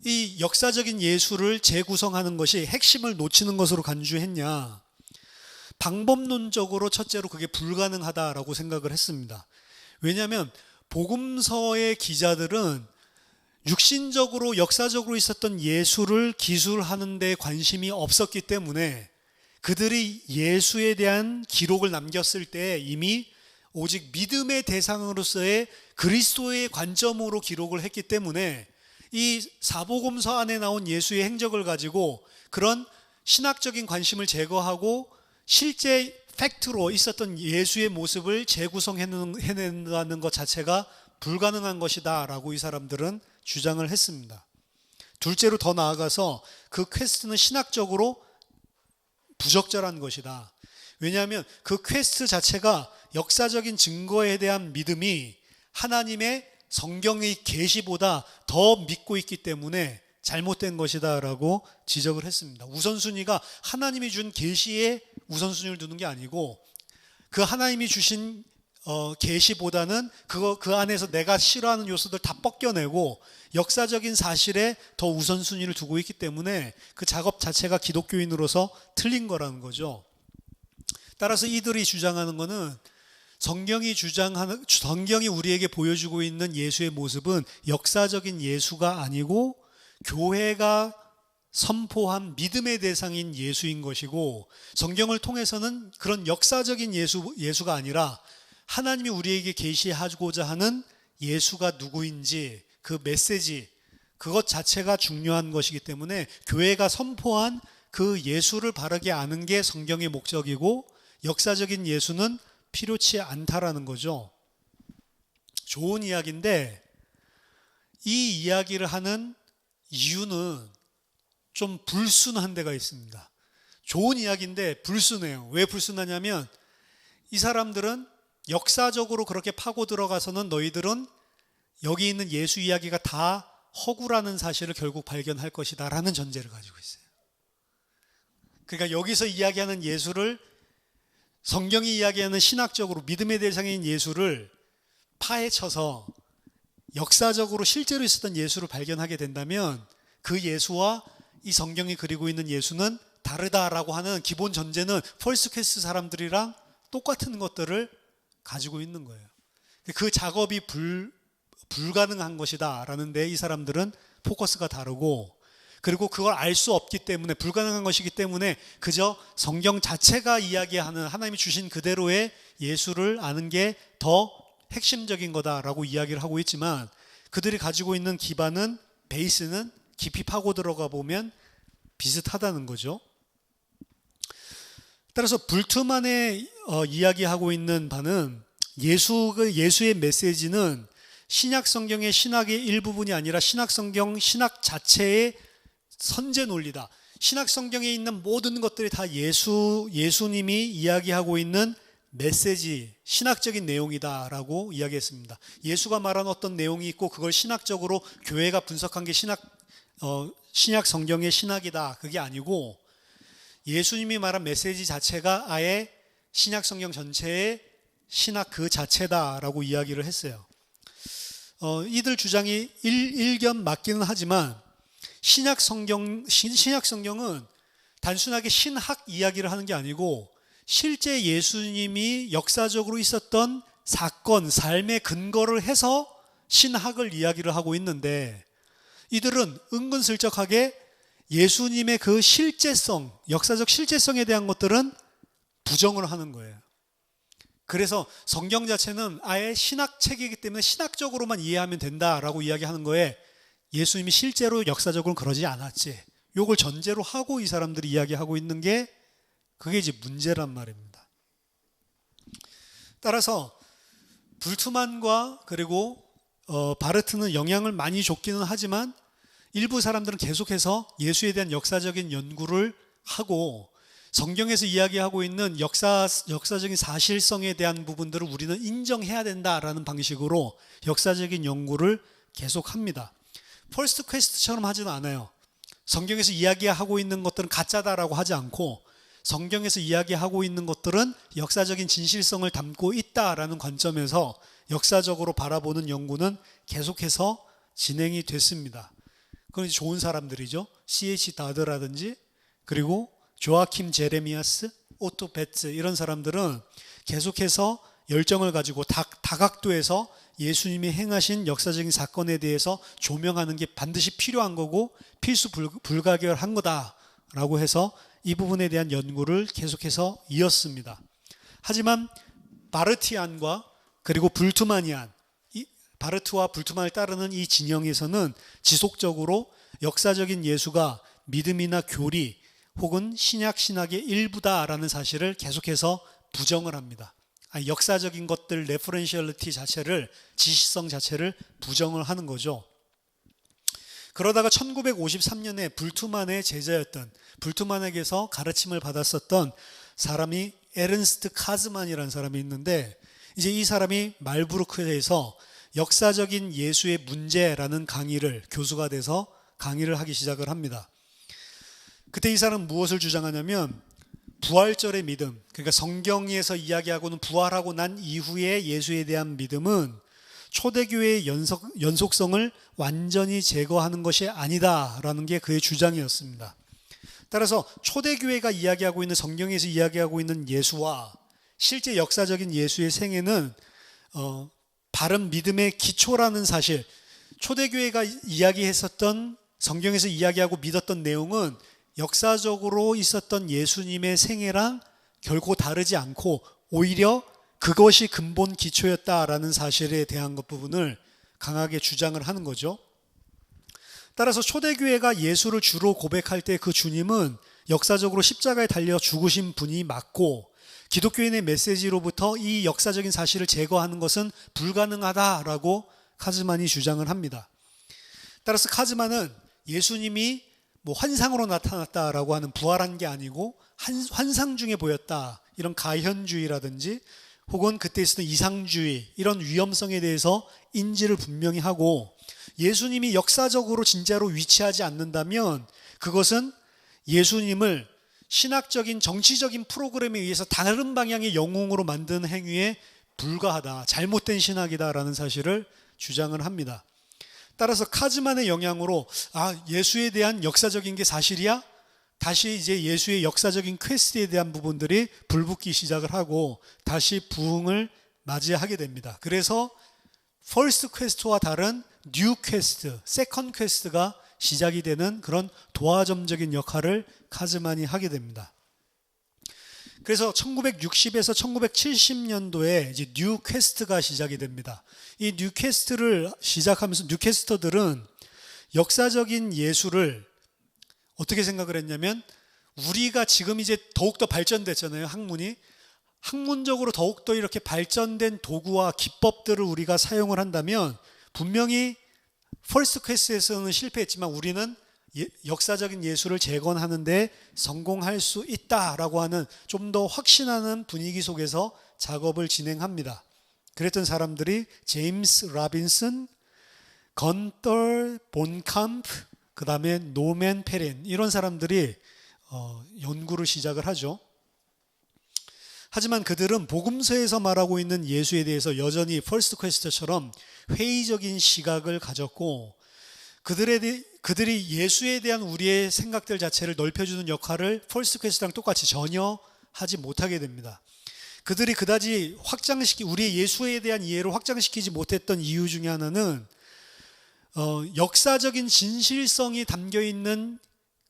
이 역사적인 예수를 재구성하는 것이 핵심을 놓치는 것으로 간주했냐? 방법론적으로 첫째로 그게 불가능하다라고 생각을 했습니다. 왜냐하면 복음서의 기자들은 육신적으로 역사적으로 있었던 예수를 기술하는 데 관심이 없었기 때문에 그들이 예수에 대한 기록을 남겼을 때 이미 오직 믿음의 대상으로서의 그리스도의 관점으로 기록을 했기 때문에 이 사복음서 안에 나온 예수의 행적을 가지고 그런 신학적인 관심을 제거하고 실제 팩트로 있었던 예수의 모습을 재구성해낸다는 것 자체가 불가능한 것이다 라고 이 사람들은 주장을 했습니다. 둘째로 더 나아가서 그 퀘스트는 신학적으로 부적절한 것이다. 왜냐하면 그 퀘스트 자체가 역사적인 증거에 대한 믿음이 하나님의 성경의 계시보다 더 믿고 있기 때문에 잘못된 것이다 라고 지적을 했습니다. 우선순위가 하나님이 준 계시에 우선순위를 두는 게 아니고 그 하나님이 주신 계시보다는 그 안에서 내가 싫어하는 요소들 다 벗겨내고 역사적인 사실에 더 우선순위를 두고 있기 때문에 그 작업 자체가 기독교인으로서 틀린 거라는 거죠. 따라서 이들이 주장하는 것은 성경이 우리에게 보여주고 있는 예수의 모습은 역사적인 예수가 아니고 교회가 선포한 믿음의 대상인 예수인 것이고 성경을 통해서는 그런 역사적인 예수가 아니라 하나님이 우리에게 계시하고자 하는 예수가 누구인지 그 메시지 그것 자체가 중요한 것이기 때문에 교회가 선포한 그 예수를 바르게 아는 게 성경의 목적이고 역사적인 예수는 필요치 않다라는 거죠. 좋은 이야기인데 이 이야기를 하는 이유는 좀 불순한 데가 있습니다. 좋은 이야기인데 불순해요. 왜 불순하냐면 이 사람들은 역사적으로 그렇게 파고 들어가서는 너희들은 여기 있는 예수 이야기가 다 허구라는 사실을 결국 발견할 것이다 라는 전제를 가지고 있어요. 그러니까 여기서 이야기하는 예수를 성경이 이야기하는 신학적으로 믿음의 대상인 예수를 파헤쳐서 역사적으로 실제로 있었던 예수를 발견하게 된다면 그 예수와 이 성경이 그리고 있는 예수는 다르다라고 하는 기본 전제는 펄스 퀘스트 사람들이랑 똑같은 것들을 가지고 있는 거예요. 그 작업이 불가능한 것이다 라는 데 이 사람들은 포커스가 다르고 그리고 그걸 알 수 없기 때문에 불가능한 것이기 때문에 그저 성경 자체가 이야기하는 하나님이 주신 그대로의 예수를 아는 게 더 핵심적인 거다라고 이야기를 하고 있지만 그들이 가지고 있는 기반은 베이스는 깊이 파고 들어가 보면 비슷하다는 거죠. 따라서 불트만에 이야기하고 있는 바는 예수의 메시지는 신약 성경의 신학의 일부분이 아니라 신학 성경 신학 자체의 선제 논리다. 신학 성경에 있는 모든 것들이 다 예수님이 이야기하고 있는 메시지, 신학적인 내용이다라고 이야기했습니다. 예수가 말한 어떤 내용이 있고 그걸 신학적으로 교회가 분석한 게 신약 성경의 신학이다. 그게 아니고 예수님이 말한 메시지 자체가 아예 신약 성경 전체의 신학 그 자체다라고 이야기를 했어요. 이들 주장이 일견 맞기는 하지만 신약 성경은 단순하게 신학 이야기를 하는 게 아니고 실제 예수님이 역사적으로 있었던 사건, 삶의 근거를 해서 신학을 이야기를 하고 있는데 이들은 은근슬쩍하게 예수님의 그 실제성, 역사적 실제성에 대한 것들은 부정을 하는 거예요. 그래서 성경 자체는 아예 신학책이기 때문에 신학적으로만 이해하면 된다라고 이야기하는 거에 예수님이 실제로 역사적으로는 그러지 않았지. 요걸 전제로 하고 이 사람들이 이야기하고 있는 게 그게 이제 문제란 말입니다. 따라서 불트만과 그리고 바르트는 영향을 많이 줬기는 하지만 일부 사람들은 계속해서 예수에 대한 역사적인 연구를 하고 성경에서 이야기하고 있는 역사적인 사실성에 대한 부분들을 우리는 인정해야 된다라는 방식으로 역사적인 연구를 계속합니다. 펄스트 퀘스트처럼 하지는 않아요. 성경에서 이야기하고 있는 것들은 가짜다라고 하지 않고 성경에서 이야기하고 있는 것들은 역사적인 진실성을 담고 있다라는 관점에서 역사적으로 바라보는 연구는 계속해서 진행이 됐습니다. 그건 좋은 사람들이죠. C.H. 다드라든지 그리고 조아킴 제레미아스, 오토 베츠 이런 사람들은 계속해서 열정을 가지고 다각도에서 예수님이 행하신 역사적인 사건에 대해서 조명하는 게 반드시 필요한 거고 필수 불가결한 거다라고 해서 이 부분에 대한 연구를 계속해서 이었습니다. 하지만 바르티안과 그리고 불투마니안, 바르트와 불투만을 따르는 이 진영에서는 지속적으로 역사적인 예수가 믿음이나 교리 혹은 신약신학의 일부다라는 사실을 계속해서 부정을 합니다. 역사적인 것들, 레퍼런셜리티 자체를, 지시성 자체를 부정을 하는 거죠. 그러다가 1953년에 불투만의 제자였던, 불투만에게서 가르침을 받았었던 사람이 에른스트 카즈만이라는 사람이 있는데, 이제 이 사람이 말부르크에서 역사적인 예수의 문제라는 강의를, 교수가 돼서 강의를 하기 시작을 합니다. 그때 이 사람은 무엇을 주장하냐면 부활절의 믿음, 그러니까 성경에서 이야기하고는 부활하고 난 이후의 예수에 대한 믿음은 초대교회의 연속성을 완전히 제거하는 것이 아니다라는 게 그의 주장이었습니다. 따라서 초대교회가 이야기하고 있는, 성경에서 이야기하고 있는 예수와 실제 역사적인 예수의 생애는 바른 믿음의 기초라는 사실, 초대교회가 이야기했었던, 성경에서 이야기하고 믿었던 내용은 역사적으로 있었던 예수님의 생애랑 결코 다르지 않고 오히려 그것이 근본 기초였다라는 사실에 대한 것 부분을 강하게 주장을 하는 거죠. 따라서 초대교회가 예수를 주로 고백할 때 그 주님은 역사적으로 십자가에 달려 죽으신 분이 맞고, 기독교인의 메시지로부터 이 역사적인 사실을 제거하는 것은 불가능하다라고 카즈만이 주장을 합니다. 따라서 카즈만은 예수님이 환상으로 나타났다라고 하는, 부활한 게 아니고 환상 중에 보였다, 이런 가현주의라든지 혹은 그때 있었던 이상주의, 이런 위험성에 대해서 인지를 분명히 하고, 예수님이 역사적으로 진짜로 위치하지 않는다면 그것은 예수님을 신학적인 정치적인 프로그램에 의해서 다른 방향의 영웅으로 만드는 행위에 불과하다, 잘못된 신학이다라는 사실을 주장을 합니다. 따라서 카즈만의 영향으로 예수에 대한 역사적인 게 사실이야? 다시 이제 예수의 역사적인 퀘스트에 대한 부분들이 불붙기 시작을 하고 다시 부흥을 맞이하게 됩니다. 그래서 퍼스트 퀘스트와 다른 뉴 퀘스트, 세컨드 퀘스트가 시작이 되는 그런 도화점적인 역할을 카즈만이 하게 됩니다. 그래서 1960에서 1970년도에 이제 뉴 퀘스트가 시작이 됩니다. 이 뉴 퀘스트를 시작하면서 뉴 퀘스터들은 역사적인 예수를 어떻게 생각을 했냐면, 우리가 지금 이제 더욱더 발전됐잖아요. 학문적으로 더욱더 이렇게 발전된 도구와 기법들을 우리가 사용을 한다면 분명히 퍼스트 퀘스트에서는 실패했지만 우리는 역사적인 예수를 재건하는데 성공할 수 있다라고 하는 좀 더 확신하는 분위기 속에서 작업을 진행합니다. 그랬던 사람들이 제임스 라빈슨, 건터 본캄프, 그 다음에 노맨 페린, 이런 사람들이 연구를 시작을 하죠. 하지만 그들은 복음서에서 말하고 있는 예수에 대해서 여전히 퍼스트 퀘스트처럼 회의적인 시각을 가졌고, 그들이 예수에 대한 우리의 생각들 자체를 넓혀주는 역할을 퍼스트 퀘스트랑 똑같이 전혀 하지 못하게 됩니다. 그들이 그다지 우리의 예수에 대한 이해를 확장시키지 못했던 이유 중에 하나는 역사적인 진실성이 담겨있는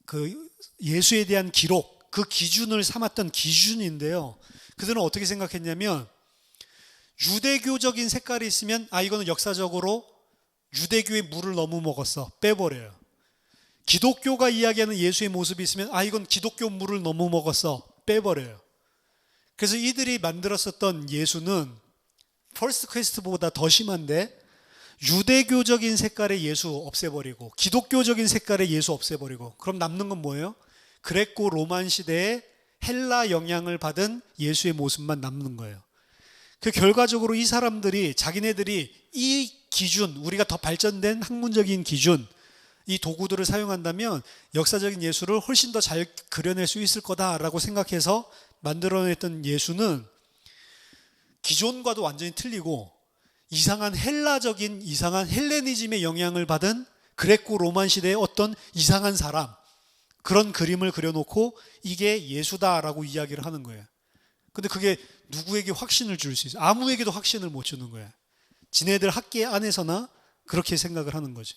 그 예수에 대한 기록, 그 기준을 삼았던 기준인데요. 그들은 어떻게 생각했냐면, 유대교적인 색깔이 있으면 이거는 역사적으로 유대교의 물을 너무 먹었어, 빼버려요. 기독교가 이야기하는 예수의 모습이 있으면 이건 기독교 물을 너무 먹었어, 빼버려요. 그래서 이들이 만들었었던 예수는 퍼스트 퀘스트보다 더 심한데, 유대교적인 색깔의 예수 없애버리고 기독교적인 색깔의 예수 없애버리고, 그럼 남는 건 뭐예요? 그레코 로만 시대에 헬라 영향을 받은 예수의 모습만 남는 거예요. 그 결과적으로 이 사람들이, 자기네들이 이 기준, 우리가 더 발전된 학문적인 기준, 이 도구들을 사용한다면 역사적인 예수를 훨씬 더 잘 그려낼 수 있을 거다라고 생각해서 만들어냈던 예수는 기존과도 완전히 틀리고 이상한 헬레니즘의 영향을 받은 그레코 로만 시대의 어떤 이상한 사람, 그런 그림을 그려놓고 이게 예수다라고 이야기를 하는 거예요. 근데 그게 누구에게 확신을 줄 수 있어요? 아무에게도 확신을 못 주는 거예요. 지네들 학계 안에서나 그렇게 생각을 하는 거죠.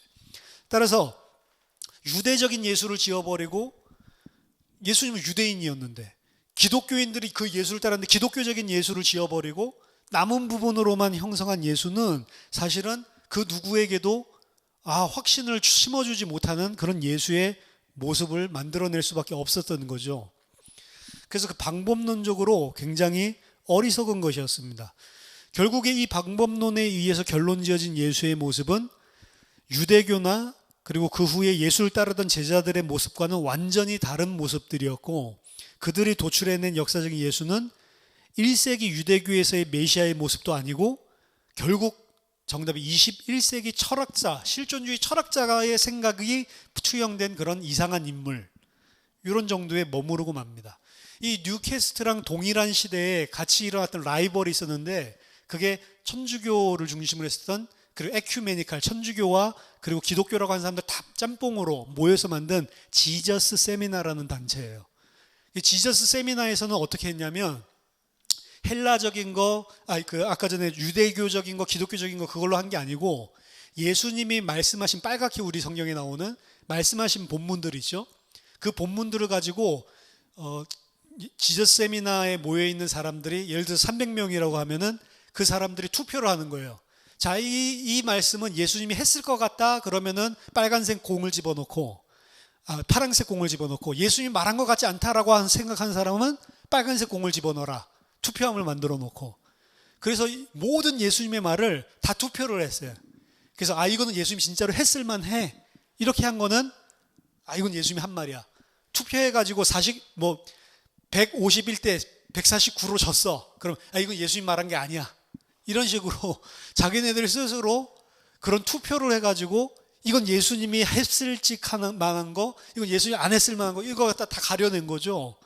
따라서 유대적인 예수를 지어버리고, 예수님은 유대인이었는데 기독교인들이 그 예수를 따랐는데 기독교적인 예수를 지어버리고 남은 부분으로만 형성한 예수는 사실은 그 누구에게도 확신을 심어주지 못하는 그런 예수의 모습을 만들어낼 수밖에 없었던 거죠. 그래서 그 방법론적으로 굉장히 어리석은 것이었습니다. 결국에 이 방법론에 의해서 결론 지어진 예수의 모습은 유대교나 그리고 그 후에 예수를 따르던 제자들의 모습과는 완전히 다른 모습들이었고, 그들이 도출해낸 역사적인 예수는 1세기 유대교에서의 메시아의 모습도 아니고 결국 정답이 21세기 철학자, 실존주의 철학자의 생각이 투영된 그런 이상한 인물, 이런 정도에 머무르고 맙니다. 이 뉴캐스트랑 동일한 시대에 같이 일어났던 라이벌이 있었는데, 그게 천주교를 중심으로 했었던, 그리고 에큐메니칼, 천주교와 그리고 기독교라고 하는 사람들 다 짬뽕으로 모여서 만든 지저스 세미나라는 단체예요. 이 지저스 세미나에서는 어떻게 했냐면, 헬라적인 거, 아까 전에 유대교적인 거, 기독교적인 거 그걸로 한 게 아니고, 예수님이 말씀하신, 빨갛게 우리 성경에 나오는 말씀하신 본문들 있죠. 그 본문들을 가지고 지저스 세미나에 모여 있는 사람들이, 예를 들어서 300명이라고 하면은 그 사람들이 투표를 하는 거예요. 자, 이 말씀은 예수님이 했을 것 같다 그러면은 빨간색 공을 집어넣고, 파란색 공을 집어넣고, 예수님이 말한 것 같지 않다라고 생각하는 사람은 빨간색 공을 집어넣어라. 투표함을 만들어 놓고. 그래서 모든 예수님의 말을 다 투표를 했어요. 그래서 이거는 예수님이 진짜로 했을 만해. 이렇게 한 거는 이건 예수님이 한 말이야. 투표해가지고 151대 149로 졌어. 그럼 이건 예수님 말한 게 아니야. 이런 식으로 자기네들 스스로 그런 투표를 해가지고 이건 예수님이 했을 만한 거, 이건 예수님이 안 했을 만한 거, 이거 갖다 다 가려낸 거죠.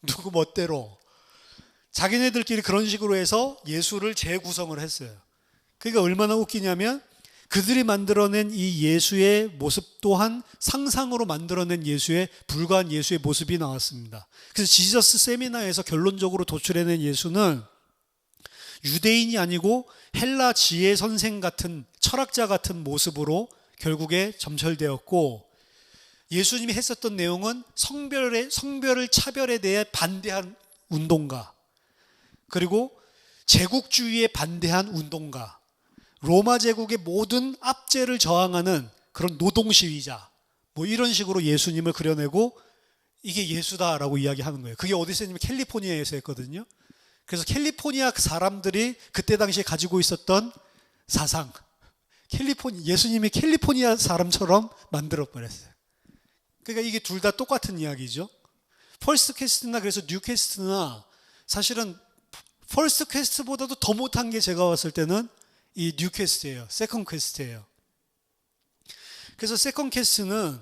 누구 멋대로. 자기네들끼리 그런 식으로 해서 예수를 재구성을 했어요. 그러니까 얼마나 웃기냐면, 그들이 만들어낸 이 예수의 모습 또한 상상으로 만들어낸 예수의, 불과한 예수의 모습이 나왔습니다. 그래서 지저스 세미나에서 결론적으로 도출해낸 예수는 유대인이 아니고 헬라 지혜 선생 같은, 철학자 같은 모습으로 결국에 점철되었고, 예수님이 했었던 내용은 성별 차별에 대해 반대한 운동가, 그리고 제국주의에 반대한 운동가, 로마 제국의 모든 압제를 저항하는 그런 노동시위자, 이런 식으로 예수님을 그려내고 이게 예수다라고 이야기하는 거예요. 그게 어디서 했냐면 캘리포니아에서 했거든요. 그래서 캘리포니아 사람들이 그때 당시에 가지고 있었던 사상, 예수님이 캘리포니아 사람처럼 만들어 버렸어요. 그러니까 이게 둘 다 똑같은 이야기죠. 퍼스트 퀘스트나 그래서 뉴 퀘스트나 사실은 퍼스트 퀘스트보다도 더 못한 게 제가 봤을 때는 이 뉴 퀘스트예요. 세컨드 퀘스트예요. 그래서 세컨드 퀘스트는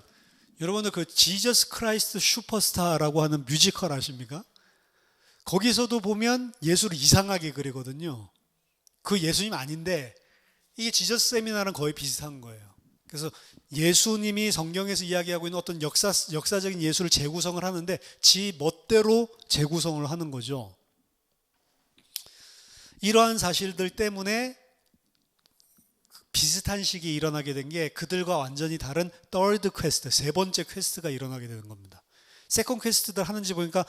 여러분들 그 지저스 크라이스트 슈퍼스타라고 하는 뮤지컬 아십니까? 거기서도 보면 예수를 이상하게 그리거든요. 그 예수님 아닌데 이게 지저스 세미나랑 거의 비슷한 거예요. 그래서 예수님이 성경에서 이야기하고 있는 어떤 역사적인 예수를 재구성을 하는데 지 멋대로 재구성을 하는 거죠. 이러한 사실들 때문에 비슷한 시기에 일어나게 된 게 그들과 완전히 다른 third quest, 세 번째 퀘스트가 일어나게 되는 겁니다. 세컨드 퀘스트들 하는지 보니까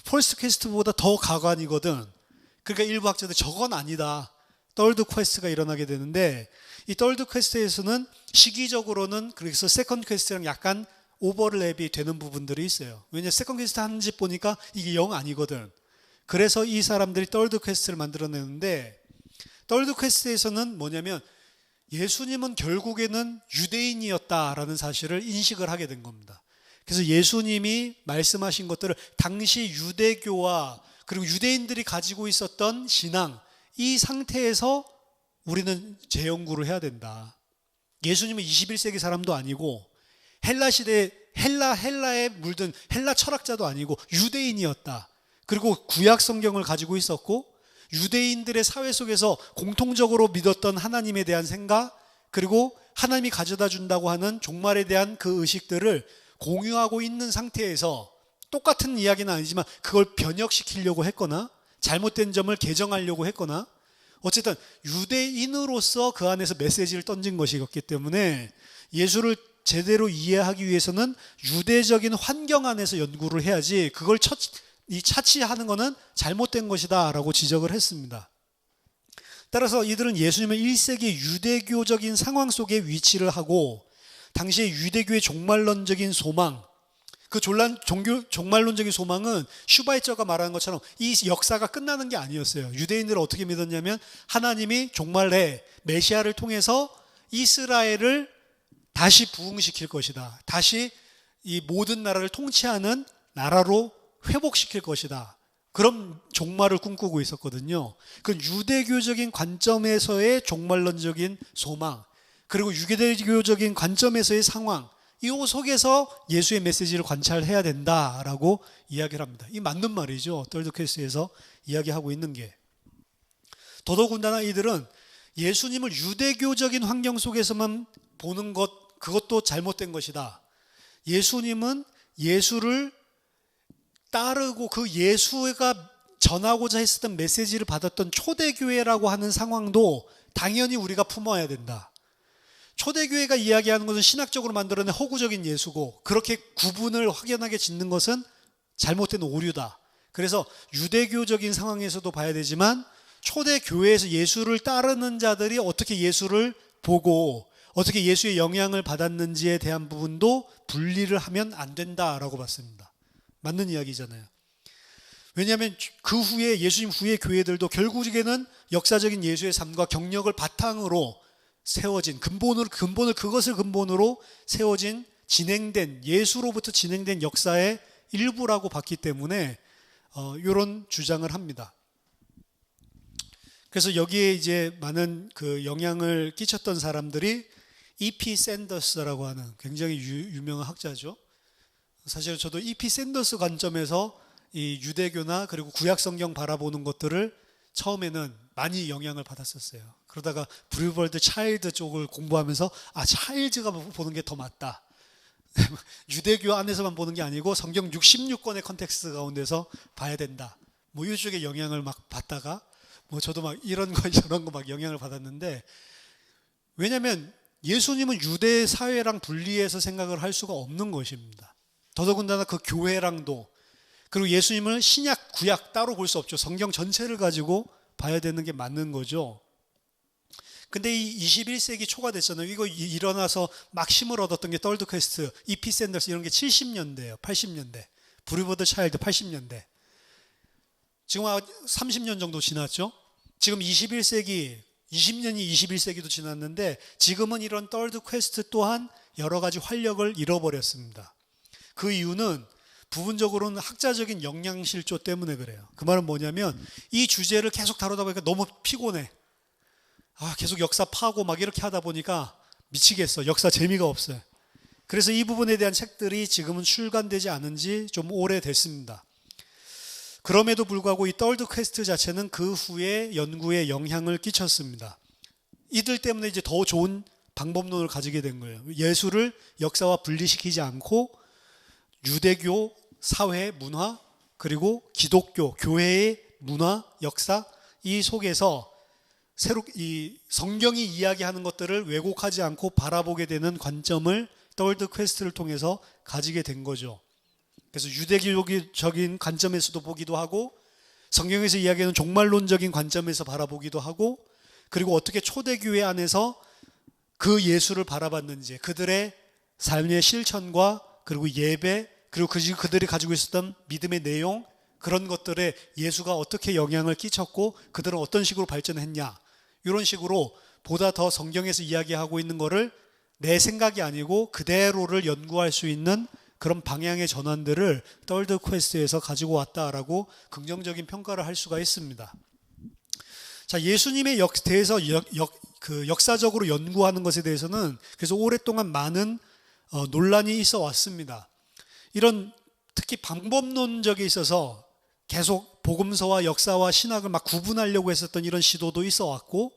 퍼스트 퀘스트보다 더 가관이거든. 그러니까 일부 학자들 저건 아니다. third 퀘스트가 일어나게 되는데, 이 third 퀘스트에서는 시기적으로는 그래서 세컨드 퀘스트랑 약간 오버랩이 되는 부분들이 있어요. 왜냐하면 세컨드 퀘스트 하는 집 보니까 이게 영 아니거든. 그래서 이 사람들이 third 퀘스트를 만들어내는데, third 퀘스트에서는 뭐냐면 예수님은 결국에는 유대인이었다라는 사실을 인식을 하게 된 겁니다. 그래서 예수님이 말씀하신 것들을 당시 유대교와 그리고 유대인들이 가지고 있었던 신앙, 이 상태에서 우리는 재연구를 해야 된다. 예수님은 21세기 사람도 아니고 헬라 시대 헬라에 물든 헬라 철학자도 아니고 유대인이었다. 그리고 구약 성경을 가지고 있었고 유대인들의 사회 속에서 공통적으로 믿었던 하나님에 대한 생각, 그리고 하나님이 가져다 준다고 하는 종말에 대한 그 의식들을 공유하고 있는 상태에서 똑같은 이야기는 아니지만 그걸 변혁시키려고 했거나 잘못된 점을 개정하려고 했거나 어쨌든 유대인으로서 그 안에서 메시지를 던진 것이었기 때문에 예수를 제대로 이해하기 위해서는 유대적인 환경 안에서 연구를 해야지 그걸 차치하는 것은 잘못된 것이다 라고 지적을 했습니다. 따라서 이들은 예수님은 1세기 유대교적인 상황 속에 위치를 하고 당시의 유대교의 종말론적인 소망, 그 종말론적인 소망은 슈바이처가 말하는 것처럼 이 역사가 끝나는 게 아니었어요. 유대인들은 어떻게 믿었냐면 하나님이 종말에 메시아를 통해서 이스라엘을 다시 부흥시킬 것이다. 다시 이 모든 나라를 통치하는 나라로 회복시킬 것이다. 그런 종말을 꿈꾸고 있었거든요. 그 유대교적인 관점에서의 종말론적인 소망, 그리고 유대교적인 관점에서의 상황, 이 속에서 예수의 메시지를 관찰해야 된다라고 이야기를 합니다. 이 맞는 말이죠. 떨드캐스에서 이야기하고 있는 게. 더더군다나 이들은 예수님을 유대교적인 환경 속에서만 보는 것, 그것도 잘못된 것이다. 예수님은 예수를 따르고 그 예수가 전하고자 했었던 메시지를 받았던 초대교회라고 하는 상황도 당연히 우리가 품어야 된다. 초대교회가 이야기하는 것은 신학적으로 만들어낸 허구적인 예수고 그렇게 구분을 확연하게 짓는 것은 잘못된 오류다. 그래서 유대교적인 상황에서도 봐야 되지만 초대교회에서 예수를 따르는 자들이 어떻게 예수를 보고 어떻게 예수의 영향을 받았는지에 대한 부분도 분리를 하면 안 된다라고 봤습니다. 맞는 이야기잖아요. 왜냐하면 그 후에 예수님 후의 교회들도 결국에는 역사적인 예수의 삶과 경력을 바탕으로 세워진 그것을 근본으로 세워진 진행된 예수로부터 진행된 역사의 일부라고 봤기 때문에 이런 주장을 합니다. 그래서 여기에 이제 많은 그 영향을 끼쳤던 사람들이 E.P. 샌더스라고 하는 굉장히 유명한 학자죠. 사실 저도 E.P. 샌더스 관점에서 이 유대교나 그리고 구약 성경 바라보는 것들을 처음에는 많이 영향을 받았었어요. 그러다가 브루벌드 차일드 쪽을 공부하면서 차일드가 보는 게 더 맞다. 유대교 안에서만 보는 게 아니고 성경 66권의 컨텍스트 가운데서 봐야 된다. 뭐 이쪽에 영향을 막 받다가 저도 막 이런 거 저런 거 막 영향을 받았는데, 왜냐하면 예수님은 유대 사회랑 분리해서 생각을 할 수가 없는 것입니다. 더더군다나 그 교회랑도, 그리고 예수님을 신약 구약 따로 볼 수 없죠. 성경 전체를 가지고 봐야 되는 게 맞는 거죠. 근데 이 21세기 초가 됐잖아요. 이거 일어나서 막 힘을 얻었던 게 떨드 퀘스트, E.P. 샌더스 이런 게 70년대예요. 80년대. 브루버드 차일드 80년대. 지금 30년 정도 지났죠. 지금 21세기 20년이 21세기도 지났는데 지금은 이런 떨드 퀘스트 또한 여러 가지 활력을 잃어버렸습니다. 그 이유는 부분적으로는 학자적인 영양실조 때문에 그래요. 그 말은 뭐냐면 이 주제를 계속 다루다 보니까 너무 피곤해. 계속 역사 파고 막 이렇게 하다 보니까 미치겠어. 역사 재미가 없어요. 그래서 이 부분에 대한 책들이 지금은 출간되지 않은 지 좀 오래됐습니다. 그럼에도 불구하고 이 떨드 퀘스트 자체는 그 후에 연구에 영향을 끼쳤습니다. 이들 때문에 이제 더 좋은 방법론을 가지게 된 거예요. 예수를 역사와 분리시키지 않고 유대교, 사회, 문화, 그리고 기독교, 교회의 문화, 역사, 이 속에서 이 성경이 이야기하는 것들을 왜곡하지 않고 바라보게 되는 관점을 떨드 퀘스트를 통해서 가지게 된 거죠. 그래서 유대교적인 관점에서도 보기도 하고 성경에서 이야기하는 종말론적인 관점에서 바라보기도 하고, 그리고 어떻게 초대교회 안에서 그 예수를 바라봤는지, 그들의 삶의 실천과 그리고 예배, 그리고 그들이 가지고 있었던 믿음의 내용, 그런 것들에 예수가 어떻게 영향을 끼쳤고 그들은 어떤 식으로 발전했냐, 이런 식으로 보다 더 성경에서 이야기하고 있는 거를 내 생각이 아니고 그대로를 연구할 수 있는 그런 방향의 전환들을 떨드 퀘스트에서 가지고 왔다라고 긍정적인 평가를 할 수가 있습니다. 자, 예수님에 대해서 역사적으로 연구하는 것에 대해서는 그래서 오랫동안 많은 논란이 있어 왔습니다. 이런 특히 방법론적에 있어서 계속 복음서와 역사와 신학을 막 구분하려고 했었던 이런 시도도 있어 왔고,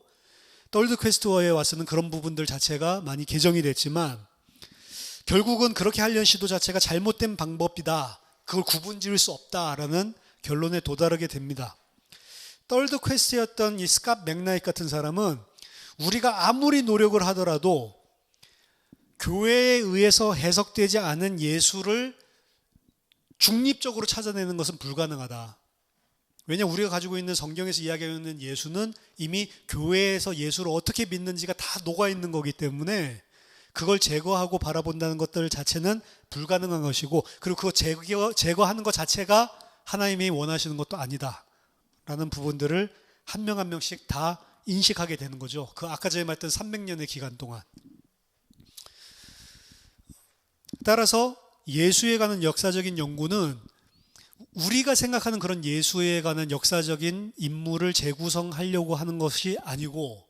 떨드 퀘스트에 와서는 그런 부분들 자체가 많이 개정이 됐지만 결국은 그렇게 하려는 시도 자체가 잘못된 방법이다, 그걸 구분 지을 수 없다라는 결론에 도달하게 됩니다. 떨드 퀘스트였던 이 스캇 맥나잇 같은 사람은 우리가 아무리 노력을 하더라도 교회에 의해서 해석되지 않은 예수를 중립적으로 찾아내는 것은 불가능하다. 왜냐, 우리가 가지고 있는 성경에서 이야기하고 있는 예수는 이미 교회에서 예수를 어떻게 믿는지가 다 녹아 있는 거기 때문에 그걸 제거하고 바라본다는 것들 자체는 불가능한 것이고, 그리고 그거 제거하는 것 자체가 하나님이 원하시는 것도 아니다 라는 부분들을 한 명 한 명씩 다 인식하게 되는 거죠. 그 아까 전에 말했던 300년의 기간 동안. 따라서 예수에 관한 역사적인 연구는 우리가 생각하는 그런 예수에 관한 역사적인 인물을 재구성하려고 하는 것이 아니고,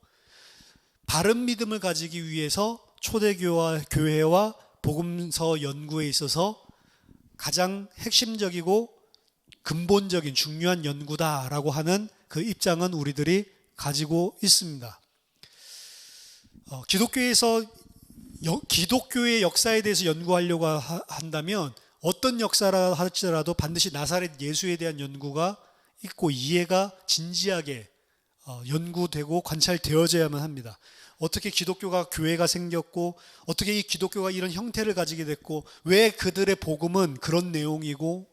바른 믿음을 가지기 위해서 초대교회와 복음서 연구에 있어서 가장 핵심적이고 근본적인 중요한 연구다라고 하는 그 입장은 우리들이 가지고 있습니다. 기독교의 역사에 대해서 연구하려고 한다면 어떤 역사라 할지라도 반드시 나사렛 예수에 대한 연구가 있고 이해가 진지하게 연구되고 관찰되어져야만 합니다. 어떻게 기독교가 교회가 생겼고, 어떻게 이 기독교가 이런 형태를 가지게 됐고, 왜 그들의 복음은 그런 내용이고,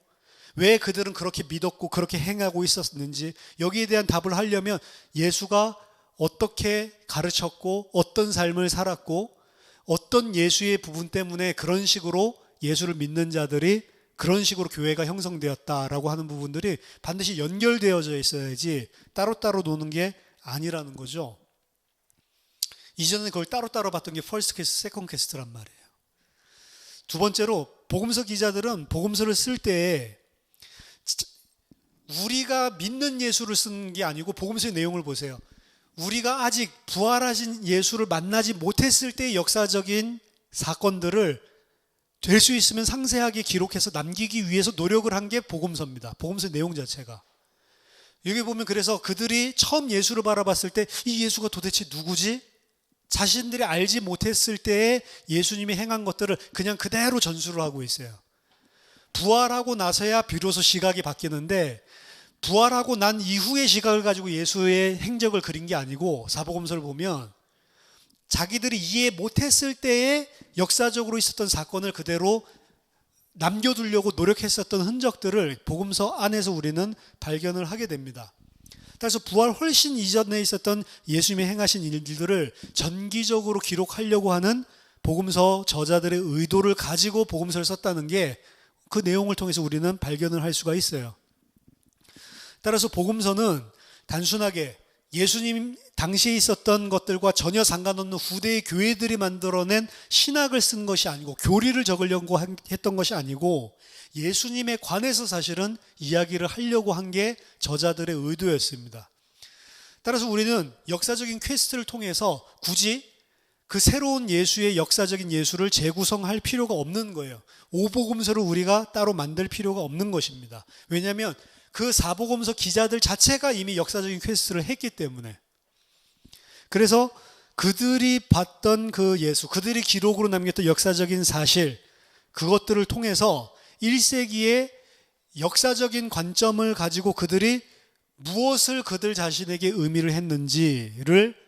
왜 그들은 그렇게 믿었고 그렇게 행하고 있었는지, 여기에 대한 답을 하려면 예수가 어떻게 가르쳤고 어떤 삶을 살았고 어떤 예수의 부분 때문에 그런 식으로 예수를 믿는 자들이 그런 식으로 교회가 형성되었다라고 하는 부분들이 반드시 연결되어져 있어야지 따로따로 노는 게 아니라는 거죠. 이전에 그걸 따로따로 봤던 게 퍼스트 캐스트, 세컨드 캐스트란 말이에요. 두 번째로, 복음서 기자들은 복음서를 쓸 때 우리가 믿는 예수를 쓰는 게 아니고, 복음서의 내용을 보세요. 우리가 아직 부활하신 예수를 만나지 못했을 때의 역사적인 사건들을 될 수 있으면 상세하게 기록해서 남기기 위해서 노력을 한 게 복음서입니다. 복음서의 내용 자체가. 여기 보면 그래서 그들이 처음 예수를 바라봤을 때 이 예수가 도대체 누구지? 자신들이 알지 못했을 때에 예수님이 행한 것들을 그냥 그대로 전수를 하고 있어요. 부활하고 나서야 비로소 시각이 바뀌는데, 부활하고 난 이후의 시각을 가지고 예수의 행적을 그린 게 아니고, 사복음서를 보면 자기들이 이해 못했을 때에 역사적으로 있었던 사건을 그대로 남겨두려고 노력했었던 흔적들을 복음서 안에서 우리는 발견을 하게 됩니다. 그래서 부활 훨씬 이전에 있었던 예수님이 행하신 일들을 전기적으로 기록하려고 하는 복음서 저자들의 의도를 가지고 복음서를 썼다는 게 그 내용을 통해서 우리는 발견을 할 수가 있어요. 따라서 복음서는 단순하게 예수님 당시에 있었던 것들과 전혀 상관없는 후대의 교회들이 만들어낸 신학을 쓴 것이 아니고, 교리를 적으려고 했던 것이 아니고, 예수님에 관해서 사실은 이야기를 하려고 한 게 저자들의 의도였습니다. 따라서 우리는 역사적인 퀘스트를 통해서 굳이 그 새로운 예수의 역사적인 예수를 재구성할 필요가 없는 거예요. 오복음서를 우리가 따로 만들 필요가 없는 것입니다. 왜냐하면 그 사복음서 기자들 자체가 이미 역사적인 퀘스트를 했기 때문에. 그래서 그들이 봤던 그 예수, 그들이 기록으로 남겼던 역사적인 사실, 그것들을 통해서 1세기의 역사적인 관점을 가지고 그들이 무엇을 그들 자신에게 의미를 했는지를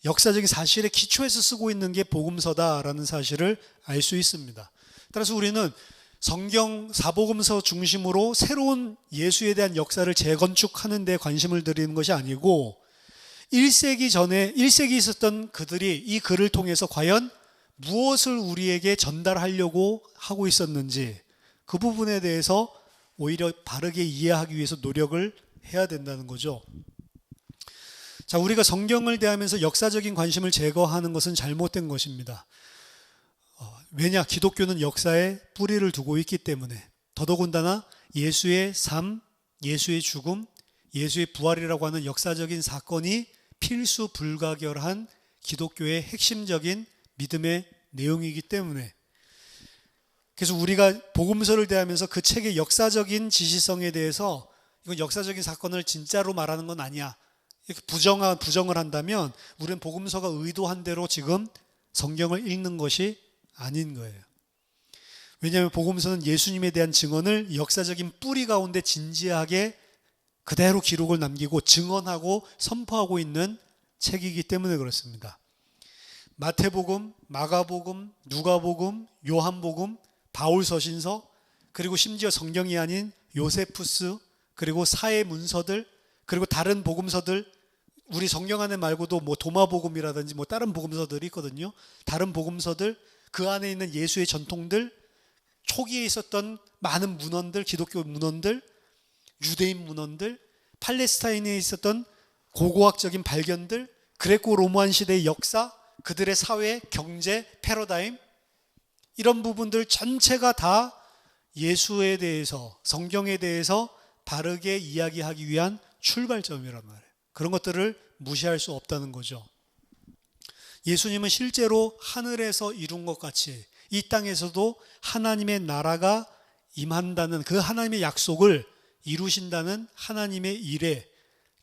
역사적인 사실에 기초해서 쓰고 있는 게 복음서다라는 사실을 알 수 있습니다. 따라서 우리는 성경 사복음서 중심으로 새로운 예수에 대한 역사를 재건축하는 데 관심을 드리는 것이 아니고, 1세기 있었던 그들이 이 글을 통해서 과연 무엇을 우리에게 전달하려고 하고 있었는지, 그 부분에 대해서 오히려 바르게 이해하기 위해서 노력을 해야 된다는 거죠. 자, 우리가 성경을 대하면서 역사적인 관심을 제거하는 것은 잘못된 것입니다. 왜냐? 기독교는 역사에 뿌리를 두고 있기 때문에. 더더군다나 예수의 삶, 예수의 죽음, 예수의 부활이라고 하는 역사적인 사건이 필수 불가결한 기독교의 핵심적인 믿음의 내용이기 때문에. 그래서 우리가 복음서를 대하면서 그 책의 역사적인 지시성에 대해서 이건 역사적인 사건을 진짜로 말하는 건 아니야, 이렇게 부정을 한다면 우리는 복음서가 의도한 대로 지금 성경을 읽는 것이 아닌 거예요. 왜냐하면 복음서는 예수님에 대한 증언을 역사적인 뿌리 가운데 진지하게 그대로 기록을 남기고 증언하고 선포하고 있는 책이기 때문에 그렇습니다. 마태복음, 마가복음, 누가복음, 요한복음, 바울서신서, 그리고 심지어 성경이 아닌 요세푸스, 그리고 사회 문서들, 그리고 다른 복음서들, 우리 성경 안에 말고도 뭐 도마복음이라든지 뭐 다른 복음서들이 있거든요. 다른 복음서들, 그 안에 있는 예수의 전통들, 초기에 있었던 많은 문헌들, 기독교 문헌들, 유대인 문헌들, 팔레스타인에 있었던 고고학적인 발견들, 그레코 로마안 시대의 역사, 그들의 사회, 경제, 패러다임, 이런 부분들 전체가 다 예수에 대해서, 성경에 대해서 바르게 이야기하기 위한 출발점이란 말이에요. 그런 것들을 무시할 수 없다는 거죠. 예수님은 실제로 하늘에서 이룬 것 같이 이 땅에서도 하나님의 나라가 임한다는 그 하나님의 약속을 이루신다는 하나님의 일의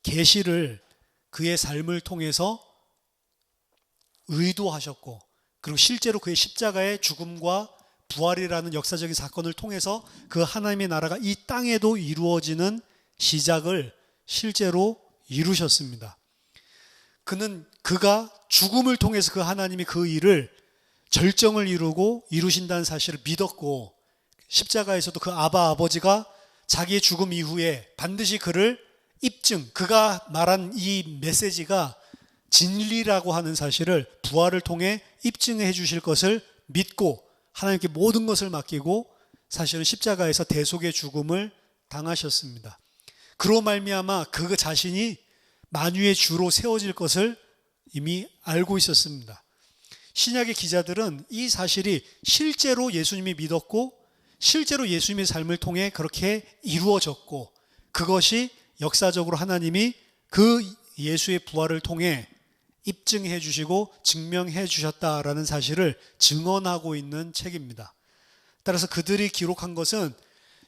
계시를 그의 삶을 통해서 의도하셨고, 그리고 실제로 그의 십자가의 죽음과 부활이라는 역사적인 사건을 통해서 그 하나님의 나라가 이 땅에도 이루어지는 시작을 실제로 이루셨습니다. 그가 죽음을 통해서 그 하나님이 그 일을 절정을 이루고 이루신다는 사실을 믿었고, 십자가에서도 그 아버지가 자기의 죽음 이후에 반드시 그를 그가 말한 이 메시지가 진리라고 하는 사실을 부활을 통해 입증해 주실 것을 믿고 하나님께 모든 것을 맡기고 사실은 십자가에서 대속의 죽음을 당하셨습니다. 그로 말미암아 그 자신이 만유의 주로 세워질 것을 이미 알고 있었습니다. 신약의 기자들은 이 사실이 실제로 예수님이 믿었고 실제로 예수님의 삶을 통해 그렇게 이루어졌고, 그것이 역사적으로 하나님이 그 예수의 부활을 통해 입증해 주시고 증명해 주셨다라는 사실을 증언하고 있는 책입니다. 따라서 그들이 기록한 것은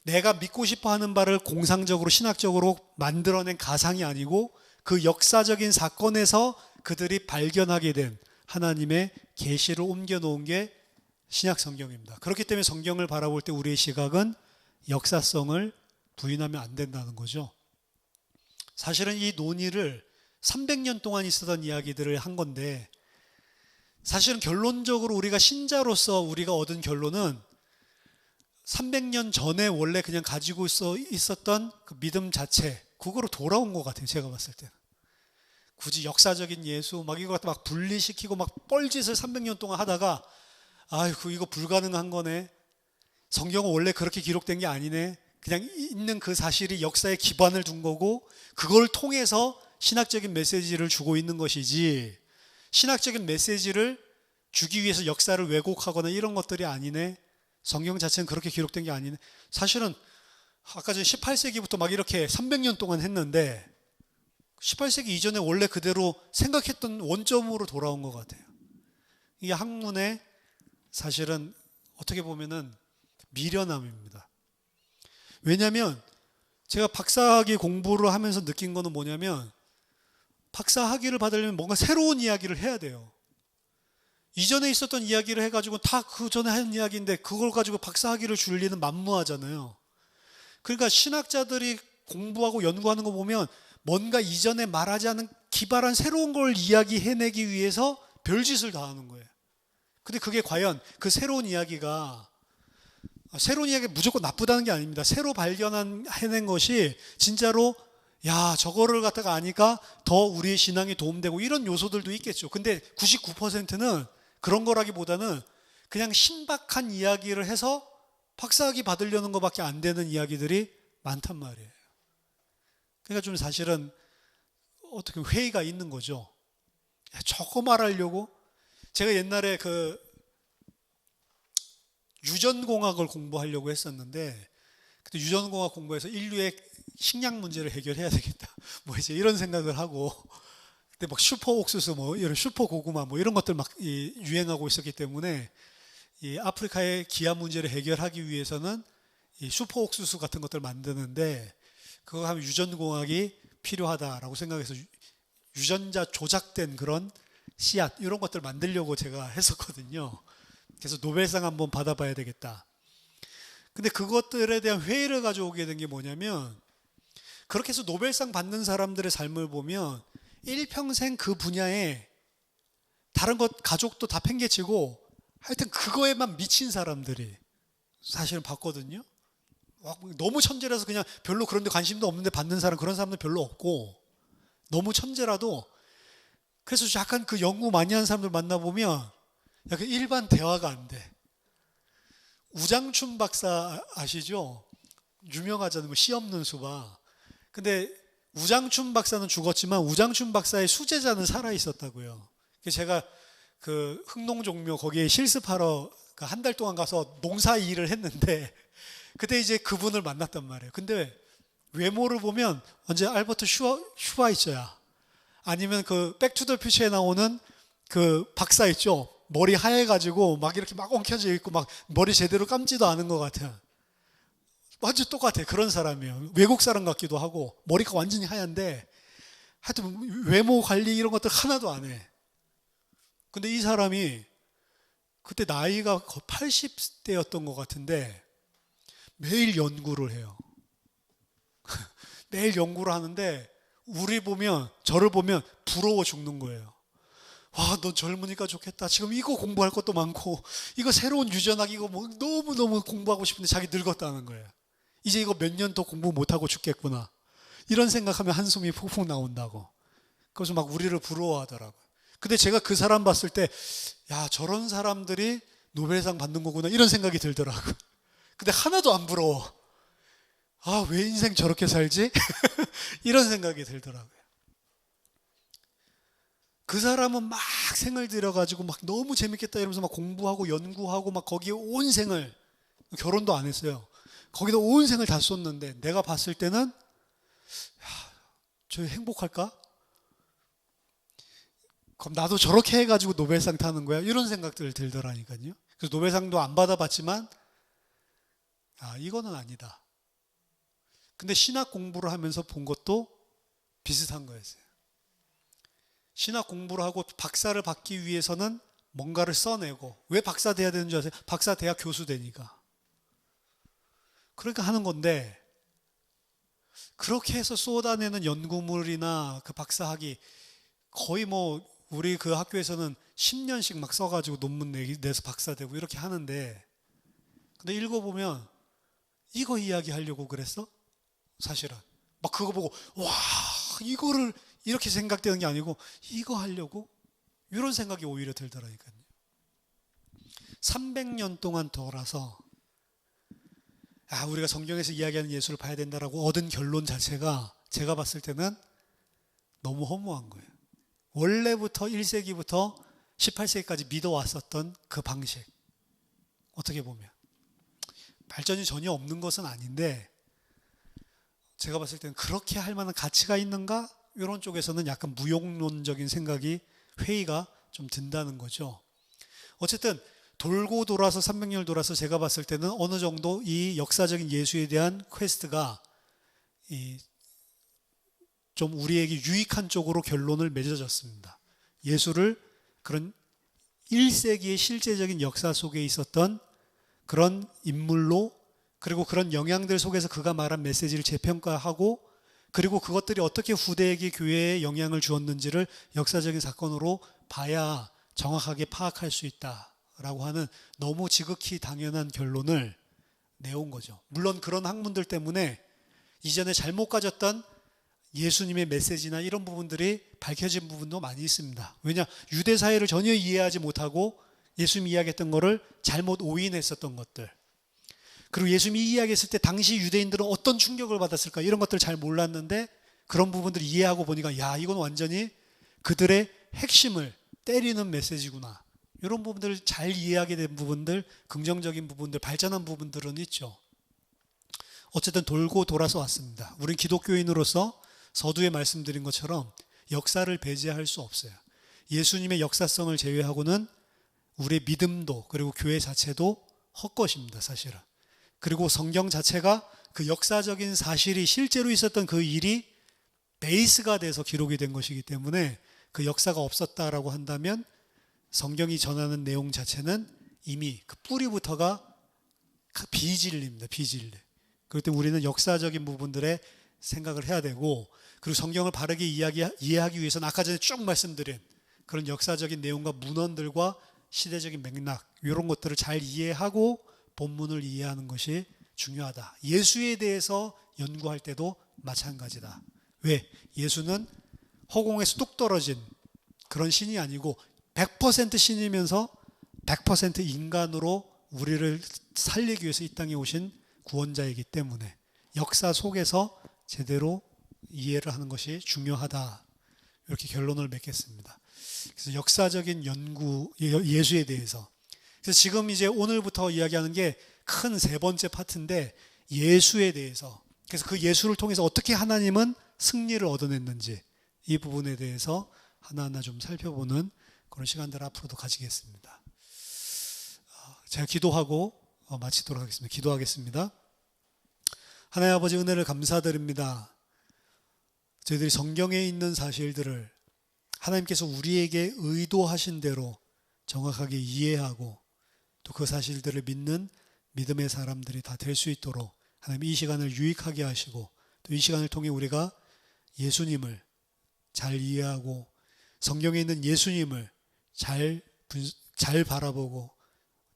내가 믿고 싶어 하는 바를 공상적으로 신학적으로 만들어낸 가상이 아니고 그 역사적인 사건에서 그들이 발견하게 된 하나님의 계시를 옮겨 놓은 게 신약 성경입니다. 그렇기 때문에 성경을 바라볼 때 우리의 시각은 역사성을 부인하면 안 된다는 거죠. 사실은 이 논의를 300년 동안 있었던 이야기들을 한 건데, 사실은 결론적으로 우리가 신자로서 우리가 얻은 결론은 300년 전에 원래 그냥 가지고 있었던 그 믿음 자체, 그거로 돌아온 것 같아요. 제가 봤을 때는. 굳이 역사적인 예수 막 이거 막 분리시키고 막 뻘짓을 300년 동안 하다가 아이고 이거 불가능한 거네. 성경은 원래 그렇게 기록된 게 아니네. 그냥 있는 그 사실이 역사에 기반을 둔 거고 그걸 통해서 신학적인 메시지를 주고 있는 것이지, 신학적인 메시지를 주기 위해서 역사를 왜곡하거나 이런 것들이 아니네. 성경 자체는 그렇게 기록된 게 아니네. 사실은 아까 전 18세기부터 막 이렇게 300년 동안 했는데 18세기 이전에 원래 그대로 생각했던 원점으로 돌아온 것 같아요. 이게 학문의 사실은 어떻게 보면은 미련함입니다. 왜냐하면 제가 박사학위 공부를 하면서 느낀 거는 뭐냐면, 박사학위를 받으려면 뭔가 새로운 이야기를 해야 돼요. 이전에 있었던 이야기를 해가지고 다 그 전에 한 이야기인데 그걸 가지고 박사학위를 줄 리는 만무하잖아요. 그러니까 신학자들이 공부하고 연구하는 거 보면 뭔가 이전에 말하지 않은 기발한 새로운 걸 이야기해내기 위해서 별짓을 다 하는 거예요. 근데 그게 과연 그 새로운 이야기가 무조건 나쁘다는 게 아닙니다. 새로 해낸 것이 진짜로 저거를 갖다가 아니까 더 우리의 신앙에 도움되고 이런 요소들도 있겠죠. 근데 99%는 그런 거라기보다는 그냥 신박한 이야기를 해서 박사학위 받으려는 것밖에 안 되는 이야기들이 많단 말이에요. 그러니까 좀 사실은 어떻게 회의가 있는 거죠. 저거 말하려고? 제가 옛날에 그 유전공학을 공부하려고 했었는데, 그때 유전공학 공부해서 인류의 식량 문제를 해결해야 되겠다. 뭐 이제 이런 생각을 하고, 그때 막 슈퍼 옥수수 뭐 이런 슈퍼 고구마 뭐 이런 것들 막 유행하고 있었기 때문에 이 아프리카의 기아 문제를 해결하기 위해서는 이 슈퍼 옥수수 같은 것들을 만드는데 그거 하면 유전공학이 필요하다라고 생각해서 유전자 조작된 그런 씨앗 이런 것들 만들려고 제가 했었거든요. 그래서 노벨상 한번 받아봐야 되겠다. 근데 그것들에 대한 회의를 가져오게 된 게 뭐냐면, 그렇게 해서 노벨상 받는 사람들의 삶을 보면 일평생 그 분야에 다른 것 가족도 다 팽개치고 하여튼 그거에만 미친 사람들이 사실은 받거든요. 너무 천재라서 그냥 별로 그런 데 관심도 없는데 받는 사람, 그런 사람들 별로 없고, 너무 천재라도, 그래서 약간 그 연구 많이 하는 사람들 만나보면 약간 일반 대화가 안 돼. 우장춘 박사 아시죠? 유명하잖아요. 뭐 씨 없는 수박. 근데 우장춘 박사는 죽었지만 우장춘 박사의 수제자는 살아 있었다고요. 제가 그 흥농종묘 거기에 실습하러 한 달 동안 가서 농사 일을 했는데, 그때 이제 그분을 만났단 말이에요. 근데 외모를 보면 언제 알버트 슈바이처야. 아니면 그 백투더퓨처에 나오는 그 박사 있죠. 머리 하얘가지고 막 이렇게 막 엉켜져 있고 막 머리 제대로 감지도 않은 것 같아. 완전 똑같아. 그런 사람이에요. 외국 사람 같기도 하고 머리가 완전히 하얀데 하여튼 외모 관리 이런 것들 하나도 안 해. 근데 이 사람이 그때 나이가 80대였던 것 같은데 매일 연구를 해요. 매일 연구를 하는데 저를 보면 부러워 죽는 거예요. 와, 너 젊으니까 좋겠다. 지금 이거 공부할 것도 많고, 이거 새로운 유전학 이거 뭐 너무너무 공부하고 싶은데 자기 늙었다는 거예요. 이제 이거 몇 년 더 공부 못하고 죽겠구나. 이런 생각하면 한숨이 푹푹 나온다고. 그래서 막 우리를 부러워하더라고요. 근데 제가 그 사람 봤을 때, 야, 저런 사람들이 노벨상 받는 거구나. 이런 생각이 들더라고요. 근데 하나도 안 부러워. 아, 왜 인생 저렇게 살지? 이런 생각이 들더라고요. 그 사람은 막 생을 들여가지고 막 너무 재밌겠다 이러면서 막 공부하고 연구하고 막 거기에 온 생을, 결혼도 안 했어요. 거기다 온 생을 다 쏟는데 내가 봤을 때는, 야, 저 행복할까? 그럼 나도 저렇게 해가지고 노벨상 타는 거야? 이런 생각들 들더라니까요. 그래서 노벨상도 안 받아봤지만, 아, 이거는 아니다. 근데 신학 공부를 하면서 본 것도 비슷한 거였어요. 신학 공부를 하고 박사를 받기 위해서는 뭔가를 써내고, 왜 박사 돼야 되는 줄 아세요? 박사 돼야 교수 되니까. 그러니까 하는 건데, 그렇게 해서 쏟아내는 연구물이나 그 박사학위 거의 뭐 우리 그 학교에서는 10년씩 막 써가지고 논문 내서 박사 되고 이렇게 하는데, 근데 읽어보면 이거 이야기하려고 그랬어? 사실은 막 그거 보고 와, 이거를 이렇게 생각되는 게 아니고 이거 하려고? 이런 생각이 오히려 들더라니까요. 300년 동안 돌아서 우리가 성경에서 이야기하는 예수를 봐야 된다라고 얻은 결론 자체가 제가 봤을 때는 너무 허무한 거예요. 원래부터 1세기부터 18세기까지 믿어왔었던 그 방식, 어떻게 보면 발전이 전혀 없는 것은 아닌데, 제가 봤을 때는 그렇게 할 만한 가치가 있는가? 이런 쪽에서는 약간 무용론적인 생각이, 회의가 좀 든다는 거죠. 어쨌든 돌고 돌아서 300년을 돌아서 제가 봤을 때는 어느 정도 이 역사적인 예수에 대한 퀘스트가 좀 우리에게 유익한 쪽으로 결론을 맺어졌습니다. 예수를 그런 1세기의 실제적인 역사 속에 있었던 그런 인물로, 그리고 그런 영향들 속에서 그가 말한 메시지를 재평가하고, 그리고 그것들이 어떻게 후대에게 교회에 영향을 주었는지를 역사적인 사건으로 봐야 정확하게 파악할 수 있다라고 하는 너무 지극히 당연한 결론을 내온 거죠. 물론 그런 학문들 때문에 이전에 잘못 가졌던 예수님의 메시지나 이런 부분들이 밝혀진 부분도 많이 있습니다. 왜냐? 유대 사회를 전혀 이해하지 못하고 예수님이 이야기했던 것을 잘못 오인했었던 것들, 그리고 예수님이 이야기했을 때 당시 유대인들은 어떤 충격을 받았을까, 이런 것들을 잘 몰랐는데 그런 부분들을 이해하고 보니까 야, 이건 완전히 그들의 핵심을 때리는 메시지구나. 이런 부분들을 잘 이해하게 된 부분들, 긍정적인 부분들, 발전한 부분들은 있죠. 어쨌든 돌고 돌아서 왔습니다. 우린 기독교인으로서 서두에 말씀드린 것처럼 역사를 배제할 수 없어요. 예수님의 역사성을 제외하고는 우리의 믿음도, 그리고 교회 자체도 헛것입니다, 사실은. 그리고 성경 자체가 그 역사적인 사실이 실제로 있었던 그 일이 베이스가 돼서 기록이 된 것이기 때문에, 그 역사가 없었다라고 한다면 성경이 전하는 내용 자체는 이미 그 뿌리부터가 비진리입니다. 비진리. 그렇기 때문에 우리는 역사적인 부분들에 생각을 해야 되고, 그리고 성경을 바르게 이해하기 위해서는 아까 전에 쭉 말씀드린 그런 역사적인 내용과 문헌들과 시대적인 맥락, 이런 것들을 잘 이해하고 본문을 이해하는 것이 중요하다. 예수에 대해서 연구할 때도 마찬가지다. 왜? 예수는 허공에서 뚝 떨어진 그런 신이 아니고 100% 신이면서 100% 인간으로 우리를 살리기 위해서 이 땅에 오신 구원자이기 때문에 역사 속에서 제대로 이해를 하는 것이 중요하다. 이렇게 결론을 맺겠습니다. 그래서 역사적인 연구, 예수에 대해서. 그래서 지금 이제 오늘부터 이야기하는 게 큰 세 번째 파트인데, 예수에 대해서. 그래서 그 예수를 통해서 어떻게 하나님은 승리를 얻어냈는지, 이 부분에 대해서 하나하나 좀 살펴보는 그런 시간들을 앞으로도 가지겠습니다. 제가 기도하고 마치도록 하겠습니다. 기도하겠습니다. 하나님 아버지, 은혜를 감사드립니다. 저희들이 성경에 있는 사실들을 하나님께서 우리에게 의도하신 대로 정확하게 이해하고 또 그 사실들을 믿는 믿음의 사람들이 다 될 수 있도록 하나님 이 시간을 유익하게 하시고, 또 이 시간을 통해 우리가 예수님을 잘 이해하고 성경에 있는 예수님을 잘 바라보고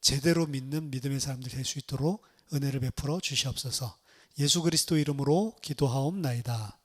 제대로 믿는 믿음의 사람들이 될 수 있도록 은혜를 베풀어 주시옵소서. 예수 그리스도 이름으로 기도하옵나이다.